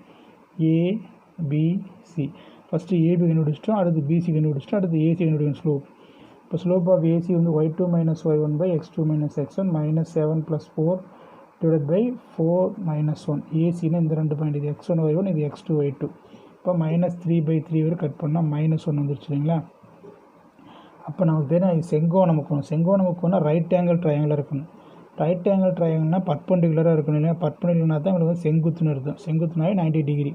ஏபிசி ஃபஸ்ட்டு ஏபி கண்டுபிடிச்சிட்டோம், அடுத்து பிசி கண்டுபிடிச்சிட்டோம், அடுத்து ஏசி கண்டுபிடிக்கணும் ஸ்லோப். இப்போ ஸ்லோப் ஆஃப் ஏசி வந்து y2 - y1/x2 - x1 -7 + 4 / 4 - 1. ஏசின்னா இந்த ரெண்டு பாயிண்ட், இது x1 y1, இது x2 y2. இப்போ -3/3 வரை கட் பண்ணால் -1 வந்துருச்சு இல்லைங்களா? அப்போ நமக்கு தெரியும் இது செங்கோண முக்கோணம் ரைட் ஆங்கிள் ட்ரையாங்கிளாக இருக்கணும். ரைட் ஆங்கிள் ட்ரையாங்கிள்னா பர்பெண்டிகுலராக இருக்கணும் இல்லையா? பர்பெண்டிகுலர்னா தான் உங்களுக்கு வந்து செங்குத்துன்னு இருக்கும். செங்குத்துனாவே 90 டிகிரி.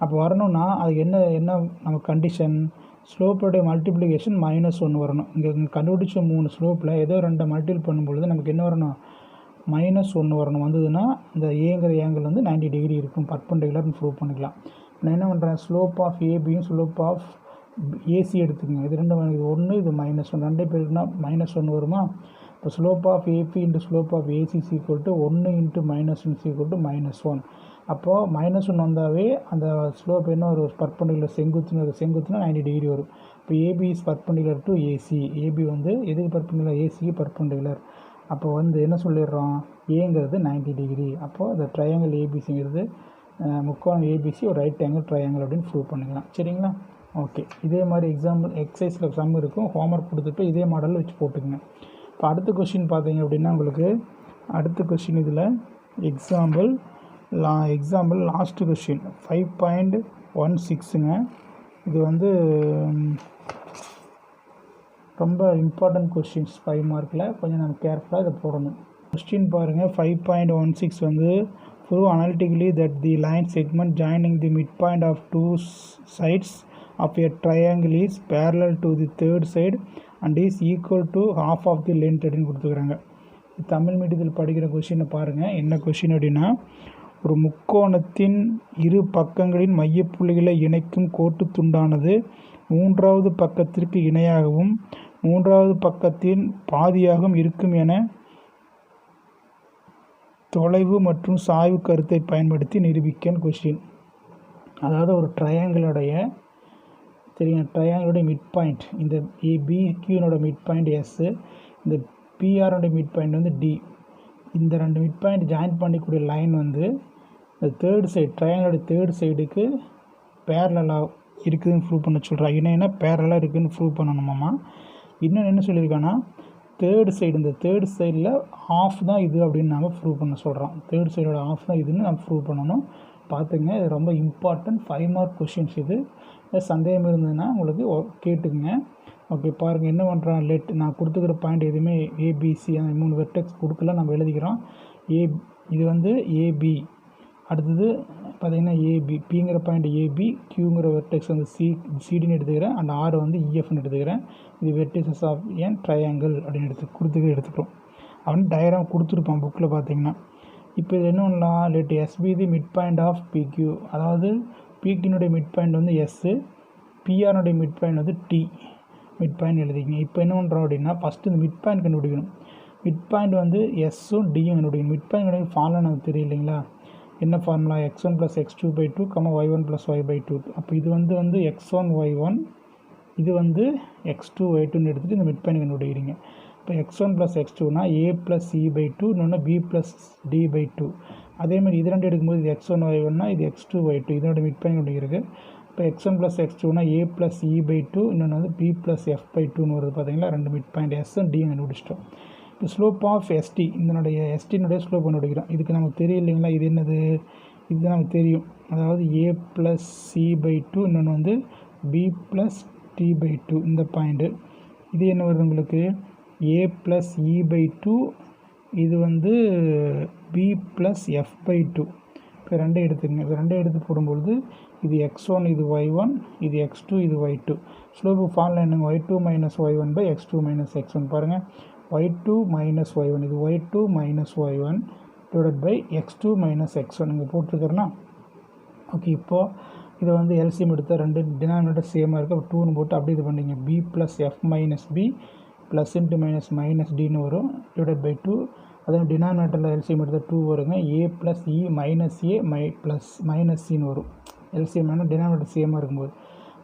அப்போ வரணும்னா அதுக்கு என்ன நம்ம கண்டிஷன், ஸ்லோப்போடைய மல்டிப்ளிகேஷன் -1 வரணும். இங்கே கண்டுபிடிச்ச 3 ஸ்லோப்பில் ஏதோ 2 மல்டிபிள் பண்ணும்பொழுது நமக்கு என்ன வரணும், -1 வரணும். வந்ததுன்னா இந்த ஏங்கிற ஆங்கிள் வந்து 90 டிகிரி இருக்கும், பர்பெண்டிகுலர்னு ப்ரூவ் பண்ணிக்கலாம். நான் என்ன பண்ணுறேன், ஸ்லோப் ஆஃப் ஏபியும் ஸ்லோப் ஆஃப் ஏசி எடுத்துக்கோங்க. இது ரெண்டு இது 1, இது -1, ரெண்டே பேருக்குனா -1 வருமா? இப்போ slope of AB into slope of AC = 1 × -1 = -1. அப்போது -1 வந்தாவே அந்த ஸ்லோப் என்ன ஒரு பர்பெண்டிகுலர் செங்குத்துனா 90 டிகிரி வரும். இப்போ AB is perpendicular to AC. AB வந்து எதுக்கு பர்பெண்டிகுலர், ஏசிக்கு பர்பெண்டிகுலர். அப்போ வந்து என்ன சொல்லிடுறோம், ஏங்கிறது 90 டிகிரி. அப்போது அந்த ட்ரையாங்கிள் ஏபிசிங்கிறது முக்கோணம் ஏபிசி ஒரு ரைட் ஆங்கிள் ட்ரையாங்கிள் அப்படின்னு ப்ரூவ் பண்ணிக்கலாம். சரிங்களா? ஓகே. இதே மாதிரி எக்ஸசைஸில் சம் இருக்கும், ஹோம்ஒர்க் கொடுத்துட்டு இதே மாடலில் வச்சு போட்டுக்குங்க. இப்போ அடுத்த கொஷின் பார்த்தீங்க அப்படின்னா உங்களுக்கு அடுத்த கொஷின் இதில் எக்ஸாம்பிள் லாஸ்ட்டு கொஷின் 5.16ங்க. இது வந்து ரொம்ப இம்பார்ட்டன்ட் கொஷின்ஸ் 5 மார்க்கில். கொஞ்சம் நம்ம கேர்ஃபுல்லாக இதை போடணும். கொஸ்டின் பாருங்கள். 5.16 வந்து prove analytically that the line segment joining the midpoint of two sides of a triangle is parallel to the third side and is equal to half of the length அப்படின்னு கொடுத்துக்கிறாங்க. தமிழ் மீடியத்தில் படிக்கிற கொஷினை பாருங்கள். என்ன கொஷின் அப்படின்னா, ஒரு முக்கோணத்தின் இரு பக்கங்களின் மையப்புள்ளிகளை இணைக்கும் கோட்டு துண்டானது மூன்றாவது பக்கத்திற்கு இணையாகவும் மூன்றாவது பக்கத்தின் பாதியாகவும் இருக்கும் என தொலைவு மற்றும் சாய்வு கருத்தை பயன்படுத்தி நிரூபிக்க கொஷின். அதாவது ஒரு ட்ரையாங்கிளுடைய மிட் பாயிண்ட், இந்த ஏபிக்யூனோட மிட் பாயிண்ட் எஸ்ஸு, இந்த பிஆரோட மிட் பாயிண்ட் வந்து டி. இந்த ரெண்டு மிட் பாயிண்ட் ஜாயின் பண்ணிக்கூடிய லைன் வந்து இந்த தேர்ட் சைடு, ட்ரையாங்கிளோட தேர்ட் சைடுக்கு பேரலாக இருக்குதுன்னு ப்ரூவ் பண்ண சொல்கிறாங்க. என்னென்னா பேரலாக இருக்குதுன்னு ப்ரூவ் பண்ணணுமாம்மா. இன்னொன்று என்ன சொல்லியிருக்காங்கன்னா, இந்த தேர்ட் சைடில் ஆஃப் தான் இது அப்படின்னு நம்ம ப்ரூவ் பண்ண சொல்கிறோம். தேர்ட் சைடோட ஆஃப் தான் இதுன்னு நம்ம ப்ரூவ் பண்ணணும். பார்த்துங்க, இது ரொம்ப இம்பார்ட்டன்ட் 5 மார்க் கொஷின்ஸ். இது சந்தேகம் இருந்ததுன்னா உங்களுக்கு கேட்டுக்குங்க. ஓகே, பாருங்கள் என்ன பண்ணுறோம். நான் கொடுத்துக்கிற பாயிண்ட் எதுவுமே ஏபிசி அந்த 3 வெர்டெக்ஸ் கொடுக்கல, நம்ம எழுதிக்கிறோம். இது வந்து ஏபி, அடுத்தது பார்த்திங்கன்னா ஏபி, பிங்கிற பாயிண்ட் ஏபி, கியூங்கிற வெர்டெக்ஸ் வந்து சிடின்னு எடுத்துக்கிறேன், அண்ட் ஆர் வந்து இஎஃப்னு எடுத்துக்கிறேன். இது வெர்டிசஸ் ஆஃப் ஏன் ட்ரையாங்கிள் அப்படின்னு எடுத்துக்கிறோம். அவன் டயக்ராம் கொடுத்துருப்பான் புக்கில் பார்த்தீங்கன்னா. இப்போ இது என்ன பண்ணலாம், let S be the mid point of PQ. அதாவது பிக்யூனுடைய மிட் பாயிண்ட் வந்து எஸ்ஸு, பிஆர்னுடைய மிட் பாயிண்ட் வந்து டி. மிட் பாயிண்ட் எழுதிக்கிங்க. இப்போ என்ன பண்ணுறோம் அப்படின்னா, ஃபஸ்ட்டு இந்த மிட் பாயிண்ட் கண்டுபிடிக்கணும். மிட் பாயிண்ட் வந்து எஸ்ஸும் டியும் கண்டுபிடிக்கணும். மிட் பாயிண்ட் கண்டுபிடிக்க ஃபார்முலா நமக்கு தெரியும் இல்லைங்களா? என்ன formula? x1 + x2/2, y1 + y/2. அப்போ இது வந்து x1 y1, இது வந்து x2 y2ன்னு எடுத்துகிட்டு இந்த மிட் பாயிண்ட் கண்டுபிடிக்கிறீங்க. இப்போ x1 + x2னா a + c/2, இன்னொன்று b + d/2. அதேமாதிரி இது ரெண்டு எடுக்கும்போது இது x1 y1னா இது x2 y2, இதோட மிட் பாயிண்ட் கண்டுபிடிக்கிறது. இப்போ x1 + x2னா a + e/2, இன்னொன்று வந்து b + f/2ன்னு வருது. பார்த்தீங்களா? ரெண்டு மிட் பாயிண்ட் எஸ்ஸும் டியும் கண்டுபிடிச்சிட்டோம். இப்போ ஸ்லோப் ஆஃப் எஸ்டி, இதனுடைய எஸ்டினுடைய ஸ்லோப் கண்டுபிடிக்கிறோம். இதுக்கு நமக்கு தெரியும் இல்லைங்களா? இது என்னது? இது நமக்கு தெரியும். அதாவது a + c/2, இன்னொன்று வந்து b + t/2. இந்த பாயிண்ட்டு இது என்ன வருது உங்களுக்கு? a + e/2, இது வந்து b + f/2. இப்போ ரெண்டே எடுத்துக்கங்க. இப்போ ரெண்டே எடுத்து போடும்பொழுது இது x1, இது y1, இது x2, இது y2. ஸ்லோப்பு ஃபார்முலா என்னங்க? y2 - y1/x2 - x1. பாருங்கள், y2 - y1, இது y2 - y1 / x2 - x1 இங்கே போட்டிருக்கிறேன்னா ஓகே. இப்போது இதை வந்து எல்சிஎம் எடுத்தால் ரெண்டு டினாமினேட்டர் சேமாக இருக்குது. அப்போ 2ன்னு போட்டு அப்படியே இது பண்ணிங்க. b + f - b plus into minus டின்னு வரும் /2. அதே டினாமினேட்டரில் எல்சிஎம் எடுத்தால் 2 வருங்க. a + e - a ப்ளஸ் -cன்னு வரும். எல்சிஎம் வேணால் டினாமினேட்டர் சேமாக இருக்கும்போது.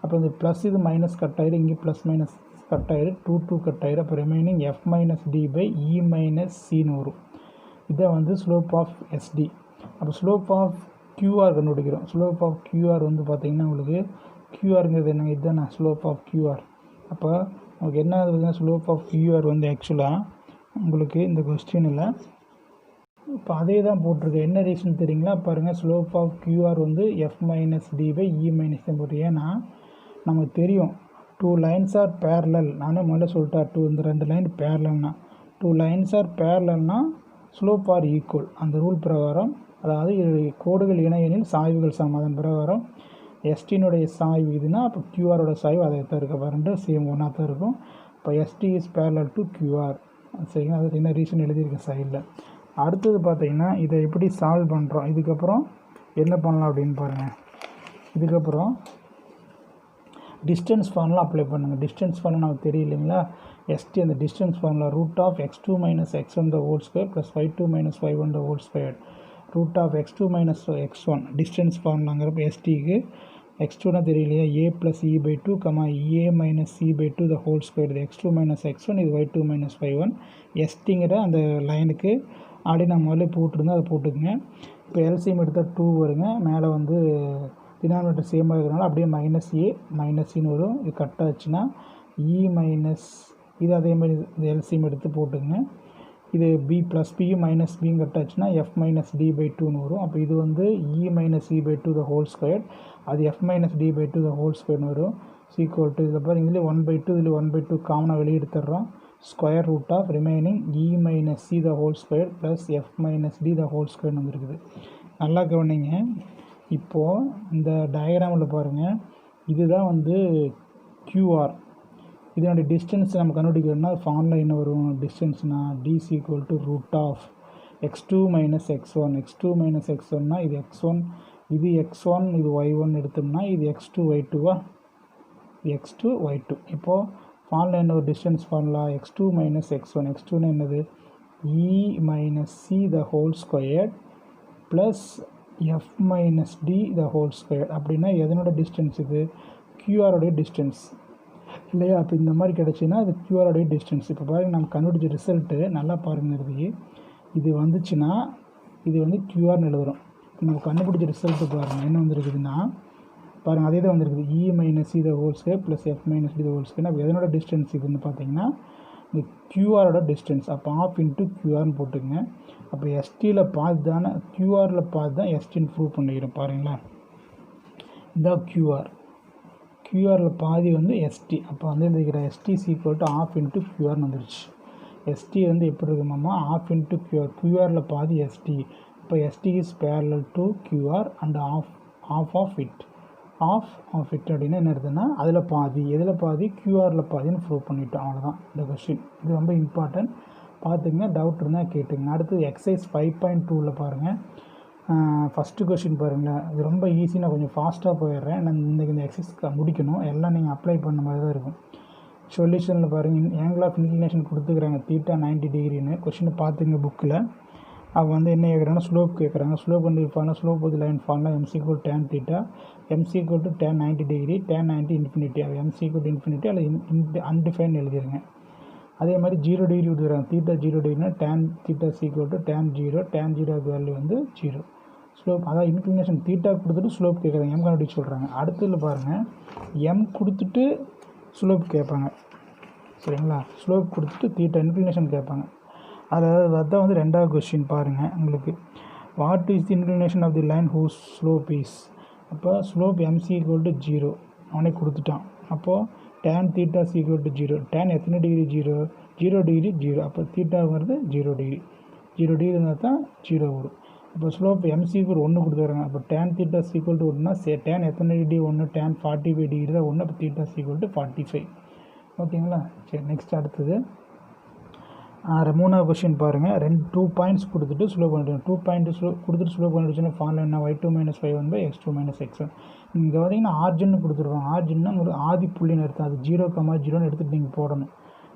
அப்போ இந்த ப்ளஸ் இது மைனஸ் கட் ஆகிடும், இங்கே ப்ளஸ் மைனஸ் கட் ஆகிடும், 2 கட் ஆகிடும். அப்போ ரிமைனிங் f - d/e - cன்னு வரும். இதை வந்து ஸ்லோப் ஆஃப் எஸ்டி. அப்போ ஸ்லோப் ஆஃப் கியூஆர் கண்டுபிடிக்கிறோம். ஸ்லோப் ஆஃப் கியூஆர் வந்து பார்த்திங்கன்னா உங்களுக்கு கியூஆருங்கிறது என்னங்க? இதுதானே ஸ்லோப் ஆஃப் கியூஆர். அப்போ உங்களுக்கு என்ன ஆகுதுன்னா ஸ்லோப் ஆஃப் கியூஆர் வந்து ஆக்சுவலாக உங்களுக்கு இந்த கொஸ்டினில் இப்போ அதே தான் போட்டிருக்கு. என்ன ரீசன் தெரியுங்களா? பாருங்கள், ஸ்லோப் ஆஃப் கியூஆர் வந்து f - d/e - போட்டு. ஏன்னா நமக்கு தெரியும் 2 lines are parallel. நானே முதல்ல சொல்லிட்டேன், இந்த 2 லைன் பேரலல்னா 2 lines are parallelனா ஸ்லோப் ஆர் ஈக்குவல். அந்த ரூல் பிரகாரம், அதாவது கோடுகள் இணையெனில் சாய்வுகள் சமம். அதன் பிரகாரம் எஸ்டினுடைய சாய்வு இதுனா அப்போ கியூஆரோட சாய்வு அதை தான் இருக்குது. அப்போ ரெண்டும் சேம் ஒன்றா தான் இருக்கும். இப்போ ST is parallel to QR. சரிங்களா? அது என்ன ரீசன் எழுதியிருக்கேன் சைடில். அடுத்தது பார்த்தீங்கன்னா இதை எப்படி சால்வ் பண்ணுறோம், இதுக்கப்புறம் என்ன பண்ணலாம் அப்படின்னு பாருங்கள். இதுக்கப்புறம் டிஸ்டன்ஸ் ஃபார்முலா அப்ளை பண்ணுங்கள். டிஸ்டன்ஸ் ஃபார்முலா நமக்கு தெரியும் இல்லைங்களா? எஸ்டி அந்த distance formula √x2 - x1² + y2 - y1². √x2 - x1 distance ஃபார்முலாங்கிறப்ப எஸ்டிக்கு x2னா தெரியலையா? a + e/2, a - c/2 2. இது x2 - x1, இது y2 - y1. எஸ்டிங்கிற அந்த லைனுக்கு ஆல்ரெடி நான் முதல்ல போட்டிருந்தேன், அதை போட்டுக்குங்க. இப்போ எல்சிஎம் எடுத்தால் 2 வருங்க. மேலே வந்து டினாமினேட்டர் சேமாக இருக்கிறனால அப்படியே -a - cன்னு வரும். இது கட் ஆச்சுன்னா e - இது அதேமாதிரி இது எல்சிஎம் எடுத்து போட்டுக்குங்க. இது b + bயும் -bயும் கட் ஆச்சுன்னா f - d/2ன்னு வரும். அப்போ இது வந்து e - c/2 அது f - d/2 வரும். ஈக்குவல் டு இதில் பாருங்கள், இதில் 1/2, இதில் 1/2 காமனாக வெளியே எடுத்துடுறோம். Square root of remaining e - c² + f - d² வந்துருக்குது. நல்லா கவனிங்க. இப்போது இந்த டயக்ராமில் பாருங்கள், இதுதான் வந்து கியூஆர். இதனுடைய டிஸ்டன்ஸ் நம்ம கண்டுபிடிக்கணும்னா ஃபார்முலா என்ன வரும்? டிஸ்டன்ஸ்னால் d √x2 - x1. x2 - x1னா இது x1, இது x1, இது y1 எடுத்தோம்னா இது x2 y2வா? x2 y2. இப்போது ஃபார்முலா என்ன? ஒரு டிஸ்டன்ஸ் ஃபார்முலா x2 - x1. x2னா என்னது? e - c² plus f - d² அப்படின்னா எதனோட டிஸ்டன்ஸ்? இது கியூஆரோடைய டிஸ்டன்ஸ் இல்லையா? அப்போ இந்த மாதிரி கிடச்சின்னா அது கியூஆரோடைய டிஸ்டன்ஸ். இப்போ பாருங்கள், நம்ம கண்டுபிடிச்ச ரிசல்ட்டு நல்லா பாருங்கள். இது வந்துச்சுன்னா இது வந்து கியூஆர்னு எழுதுகிறோம். நம்ம கண்டுபிடிச்ச ரிசல்ட்டு பாருங்கள் என்ன வந்துருக்குதுன்னா, பாருங்கள் அதே தான் வந்துருக்குது. e - c² plus f - d². அப்போ எதனோட டிஸ்டன்ஸ் இதுன்னு பார்த்தீங்கன்னா இந்த கியூஆரோட டிஸ்டன்ஸ். அப்போ ஆஃப் இன்ட்டு கியூஆர்னு போட்டுங்க. அப்போ எஸ்டியில் பார்த்து தானே, கியூஆரில் பார்த்து தான் எஸ்டின்னு ப்ரூவ் பண்ணிக்கிறோம். பாருங்களேன், இதுதான் கியூஆரில் பாதி வந்து எஸ்டி. அப்போ வந்து இருக்கிற எஸ்டி = ஆஃப் இன்ட்டு கியூஆர்னு வந்துருச்சு. எஸ்டி வந்து எப்படி இருக்குமாம்மா? Half into QR. கியூஆரில் பாதி எஸ்டி. இப்போ ST is parallel to QR and half of it அப்படின்னா என்ன இருக்குதுன்னா அதில் பாதி. எதில் பாதி? கியூஆரில் பாதின்னு ப்ரூவ் பண்ணிவிட்டோம். அவ்வளோதான் இந்த கொஸ்டின். இது ரொம்ப இம்பார்ட்டன்ட், பார்த்துங்க. டவுட் இருந்தால் கேட்டுங்க. அடுத்து எக்ஸசைஸ் 5.2ல் பாருங்கள். ஃபஸ்ட்டு கொஸ்டின் பாருங்களேன். இது ரொம்ப ஈஸி. நான் கொஞ்சம் ஃபாஸ்ட்டாக போயிடுறேன். நான் இந்த எக்ஸசைஸ் முடிக்கணும். எல்லாம் நீங்கள் அப்ளை பண்ண மாதிரி தான் இருக்கும். சொல்யூஷனில் பாருங்கள் ஆங்கிள் ஆஃப் இன்க்ளினேஷன் கொடுத்துக்கிறாங்க தீட்டா 90 டிகிரின்னு. கொஷினை பார்த்துங்க புக்கில். அவங்க வந்து என்ன கேட்குறாங்கன்னா ஸ்லோப் கேட்குறாங்க. ஸ்லோப் கண்டுபிடிப்பாங்க. ஸ்லோப் ஆஃப் தி லைன் ஃபார்ம்லாம் MC = tan theta, MC = tan 90 degree, tan 90 infinity. அது MC = இன்ஃபினிட்டி அல்லது அன்டிஃபைன் எழுதிருங்க. அதே மாதிரி 0 டிகிரி கொடுக்குறாங்க. தீட்டா 0 டிகிரினா tan theta = tan 0, tan 0 value வந்து 0. ஸ்லோப் அதாவது இன்க்ளினேஷன் தீட்டா கொடுத்துட்டு ஸ்லோப் கேட்குறாங்க. எம் கண்டுபிடிச்சு சொல்கிறாங்க. அடுத்ததில் பாருங்கள் எம் கொடுத்துட்டு ஸ்லோப் கேட்பாங்க. சரிங்களா? ஸ்லோப் கொடுத்துட்டு தீட்டா இன்க்ளினேஷன் கேட்பாங்க. அதான் வந்து ரெண்டாவது கொஸ்டின் பாருங்கள் உங்களுக்கு. What is the inclination of the line whose slope is? அப்போ ஸ்லோப் MC = 0 அவனே கொடுத்துட்டான். அப்போது tan தீட்டா = 0. tan எத்தனை டிகிரி 0? 0 டிகிரி 0. அப்போ தீட்டாங்கிறது 0 டிகிரி. 0 டிகிரி இருந்தால் தான் 0 வரும். இப்போ ஸ்லோப் MC = 1 கொடுத்துருக்காங்க. அப்போ tan தீட்டா = 1னா tan எத்தனை டிகிரி 1? tan 45 டிகிரி தான் 1. அப்போ தீட்டா = 45. ஓகேங்களா? சரி, நெக்ஸ்ட் அடுத்தது மூணாவது கொஸ்டின் பாருங்கள். 2 பாயிண்ட்ஸ் கொடுத்துட்டு ஸ்லோப் பண்ணிவிடுங்க. 2 பாயிண்ட் கொடுத்துட்டு ஸ்லோப் பண்ணிடுச்சுன்னா ஃபார்முலா என்ன? y2 - y1 x2 - x1. இங்கே பார்த்தீங்கன்னா ஆர்ஜின்னு கொடுத்துருவாங்க. ஆர்ஜின்னா ஒரு ஆதி புள்ளின்னு அர்த்தம். அது 0, 0ன்னு எடுத்துகிட்டு நீங்கள் போடணும்.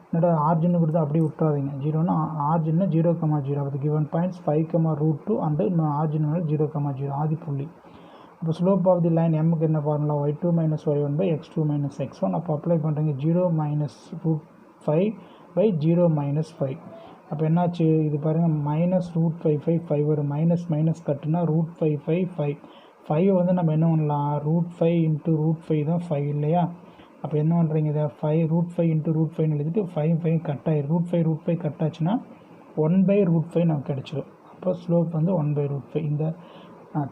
என்னடா ஆர்ஜின்னு கொடுத்தா அப்படியே விட்டுறாதீங்க. 0னா ஆர்ஜின்னா 0, 0. அது கிவன் பாயிண்ட்ஸ் 5, √2 அண்டு இன்னும் ஆர்ஜின் 0, 0 ஆதி புள்ளி. அப்போ ஸ்லோப் ஆஃப் தி லைன் எம்முக்கு என்ன formula? y2 - y1 x2 - x1. அப்போ அப்ளை பண்ணுறீங்க 0 - √5/0 - 5. அப்போ என்னாச்சு? இது பாருங்கள் -√5/5 5 வரும். மைனஸ் கட்டுனா √5/5 5. 5 வந்து நம்ம என்ன பண்ணலாம்? √5 × √5 தான் 5 இல்லையா? அப்போ என்ன பண்ணுறீங்க? இதை √5 × √5ன்னு எழுதிட்டு 5 கட் ஆகிடும். √5 கட் ஆச்சுன்னா 1/√5 நமக்கு கிடச்சிடும். அப்போ ஸ்லோப் வந்து 1/√5. இந்த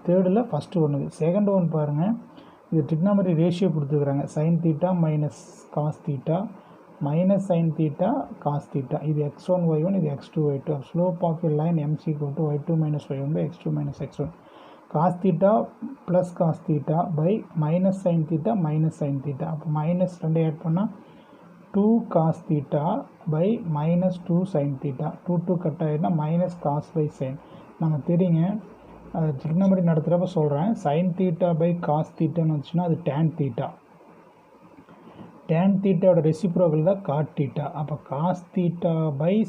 தேர்டில் ஃபஸ்ட்டு ஒன்று. செகண்ட் ஒன் பாருங்கள். இது ட்ரிக்னாமெட்ரி ரேஷியோ கொடுத்துருக்குறாங்க. sin theta - cos theta sin theta cos theta. இது x1 y1, இது x2 y2. Slope of a line MC = y2 - y1 x2 - x1. cos theta + cos theta sin theta sin theta. அப்போ minus 2 add பண்ணால் 2 cos theta -2 sin theta. 2 cut ஆகிடுனா -cos/sin. நம்ம தெரியுங்க, அது trigonometry நடத்துகிறப்ப சொல்கிறேன். sin theta cos தீட்டான்னு வந்துச்சுன்னா அது tan theta. tan தீட்டாவோட reciprocal தான் cot தீட்டா. அப்போ cos தீட்டா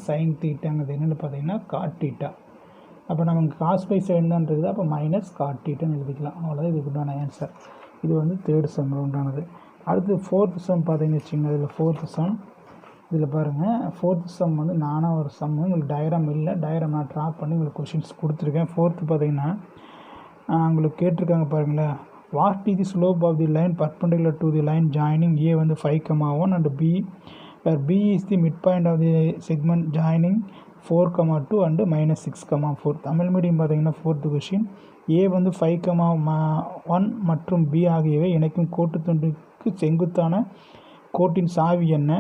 sin தீட்டாங்கிறது என்னென்னு பார்த்தீங்கன்னா cot தீட்டா. அப்போ நமக்கு cos/sin தான் இருக்குது. அப்போ -cot தீட்டான்னு எழுதிக்கலாம். அவ்வளோதான் இதுக்கு உண்டான ஆன்சர். இது வந்து தேர்ட் சம்மில் உண்டானது. அடுத்து ஃபோர்த் சம் பார்த்தீங்கன்னு வச்சுக்கோங்க. இதில் ஃபோர்த் சம் இதில் பாருங்கள். ஃபோர்த் சம் வந்து நானாக ஒரு சம். உங்களுக்கு டயக்ராம் இல்லை. டயக்ராம் நான் ட்ரா பண்ணி உங்களுக்கு கொஷின்ஸ் கொடுத்துருக்கேன். ஃபோர்த்து பார்த்தீங்கன்னா உங்களுக்கு கேட்டிருக்காங்க பாருங்களேன். What is the slope of the line perpendicular to the line joining A வந்து 5,1 and B where B is the midpoint of the segment joining 4,2 and -6,4. Tamil medium பார்த்தீங்கன்னா ஃபோர்த்து கொஷின். A வந்து 5,1 மற்றும் B ஆகியவை இணைக்கும் கோட்டு துண்டுக்கு செங்குத்தான கோட்டின் சாவி என்ன?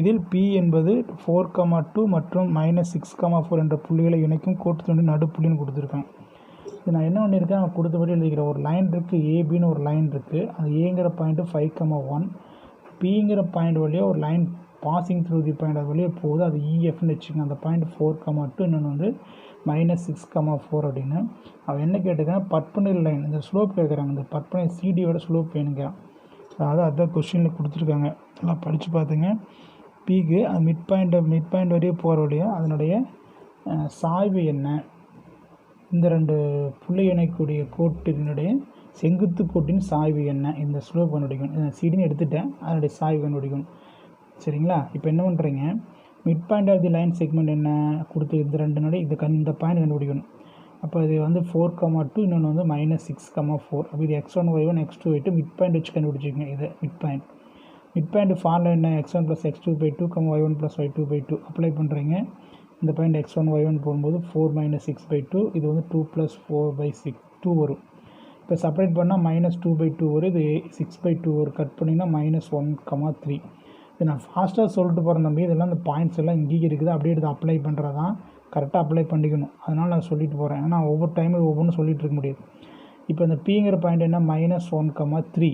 இதில் P என்பது 4,2 மற்றும் -6,4 என்ற புள்ளிகளை இணைக்கும் கோட்டு துண்டு நடுப்புள்ளின்னு கொடுத்துருக்காங்க. இது நான் என்ன பண்ணியிருக்கேன்? அவன் கொடுத்தபடி எழுதிக்கிறேன். ஒரு லைன் இருக்குது, ஏபின்னு ஒரு லைன் இருக்குது. அது ஏங்கிற பாயிண்ட்டு 5,1. பிங்கிற பாயிண்ட் வழியாக ஒரு line passing through the point அது வழியாக போகுது. அது EFன்னு வச்சுக்கோங்க. அந்த பாயிண்ட் 4,2, இன்னொன்று வந்து -6,4 அப்படின்னு. அவன் என்ன கேட்டுக்கான்? பர்பெண்டிகுலர் லைன் இந்த ஸ்லோப் கேட்குறாங்க. இந்த பர்பெண்டிகுலர் சிடியோட ஸ்லோப் வேணுங்கிறான். அதாவது அதான் கொஸ்டினில் கொடுத்துருக்காங்க. எல்லாம் படித்து பார்த்துங்க. பிக்கு அது மிட் பாயிண்ட் வரையே போகிற வழியாக அதனுடைய சாய்வு என்ன? இந்த ரெண்டு புள்ளி இணைக்கூடிய கோட்டினுடைய செங்குத்து கோட்டின் சாய்வு என்ன? இந்த ஸ்லோப் கண்டுபிடிக்கணும். சிடின்னு எடுத்துட்டேன். அதனுடைய சாய்வு கண்டுபிடிக்கணும். சரிங்களா? இப்போ என்ன பண்ணுறீங்க? Mid point of the line segment என்ன கொடுத்து இந்த ரெண்டுனுடைய இந்த பாயிண்ட் கண்டுபிடிக்கணும். அப்போ இது வந்து 4,2, இன்னொன்று வந்து -6,4. அப்போ இது x1 y1 x2 y2 mid point வச்சு கண்டுபிடிச்சிக்கங்க. இது மிட் பாயிண்ட் ஃபார்முலா என்ன? x1 + x2/2, y1 + y2/2 apply பண்ணுறீங்க. இந்த பாயிண்ட் x1 y1 போகும்போது 4 - 6/2. இது வந்து 2 + 4/6 2 வரும். இப்போ செப்பரேட் பண்ணால் -2/2 வரும். இது 6/2 வரும். கட் பண்ணிங்கன்னா -1,3. இது நான் ஃபாஸ்ட்டாக சொல்லிட்டு போகிறேன் தம்பி. இதெல்லாம் இந்த பாயிண்ட்ஸ் எல்லாம் இங்கே இருக்குது. அப்படியே எடுத்து அப்ளை பண்ணுறதான் கரெக்டாக அப்ளை பண்ணிக்கணும். அதனால் நான் சொல்லிட்டு போகிறேன். ஏன்னா ஒவ்வொரு டைமும் ஒவ்வொன்றும் சொல்லிகிட்டு இருக்க முடியாது. இப்போ இந்த பிங்கிற பாயிண்ட் என்ன? -1,3.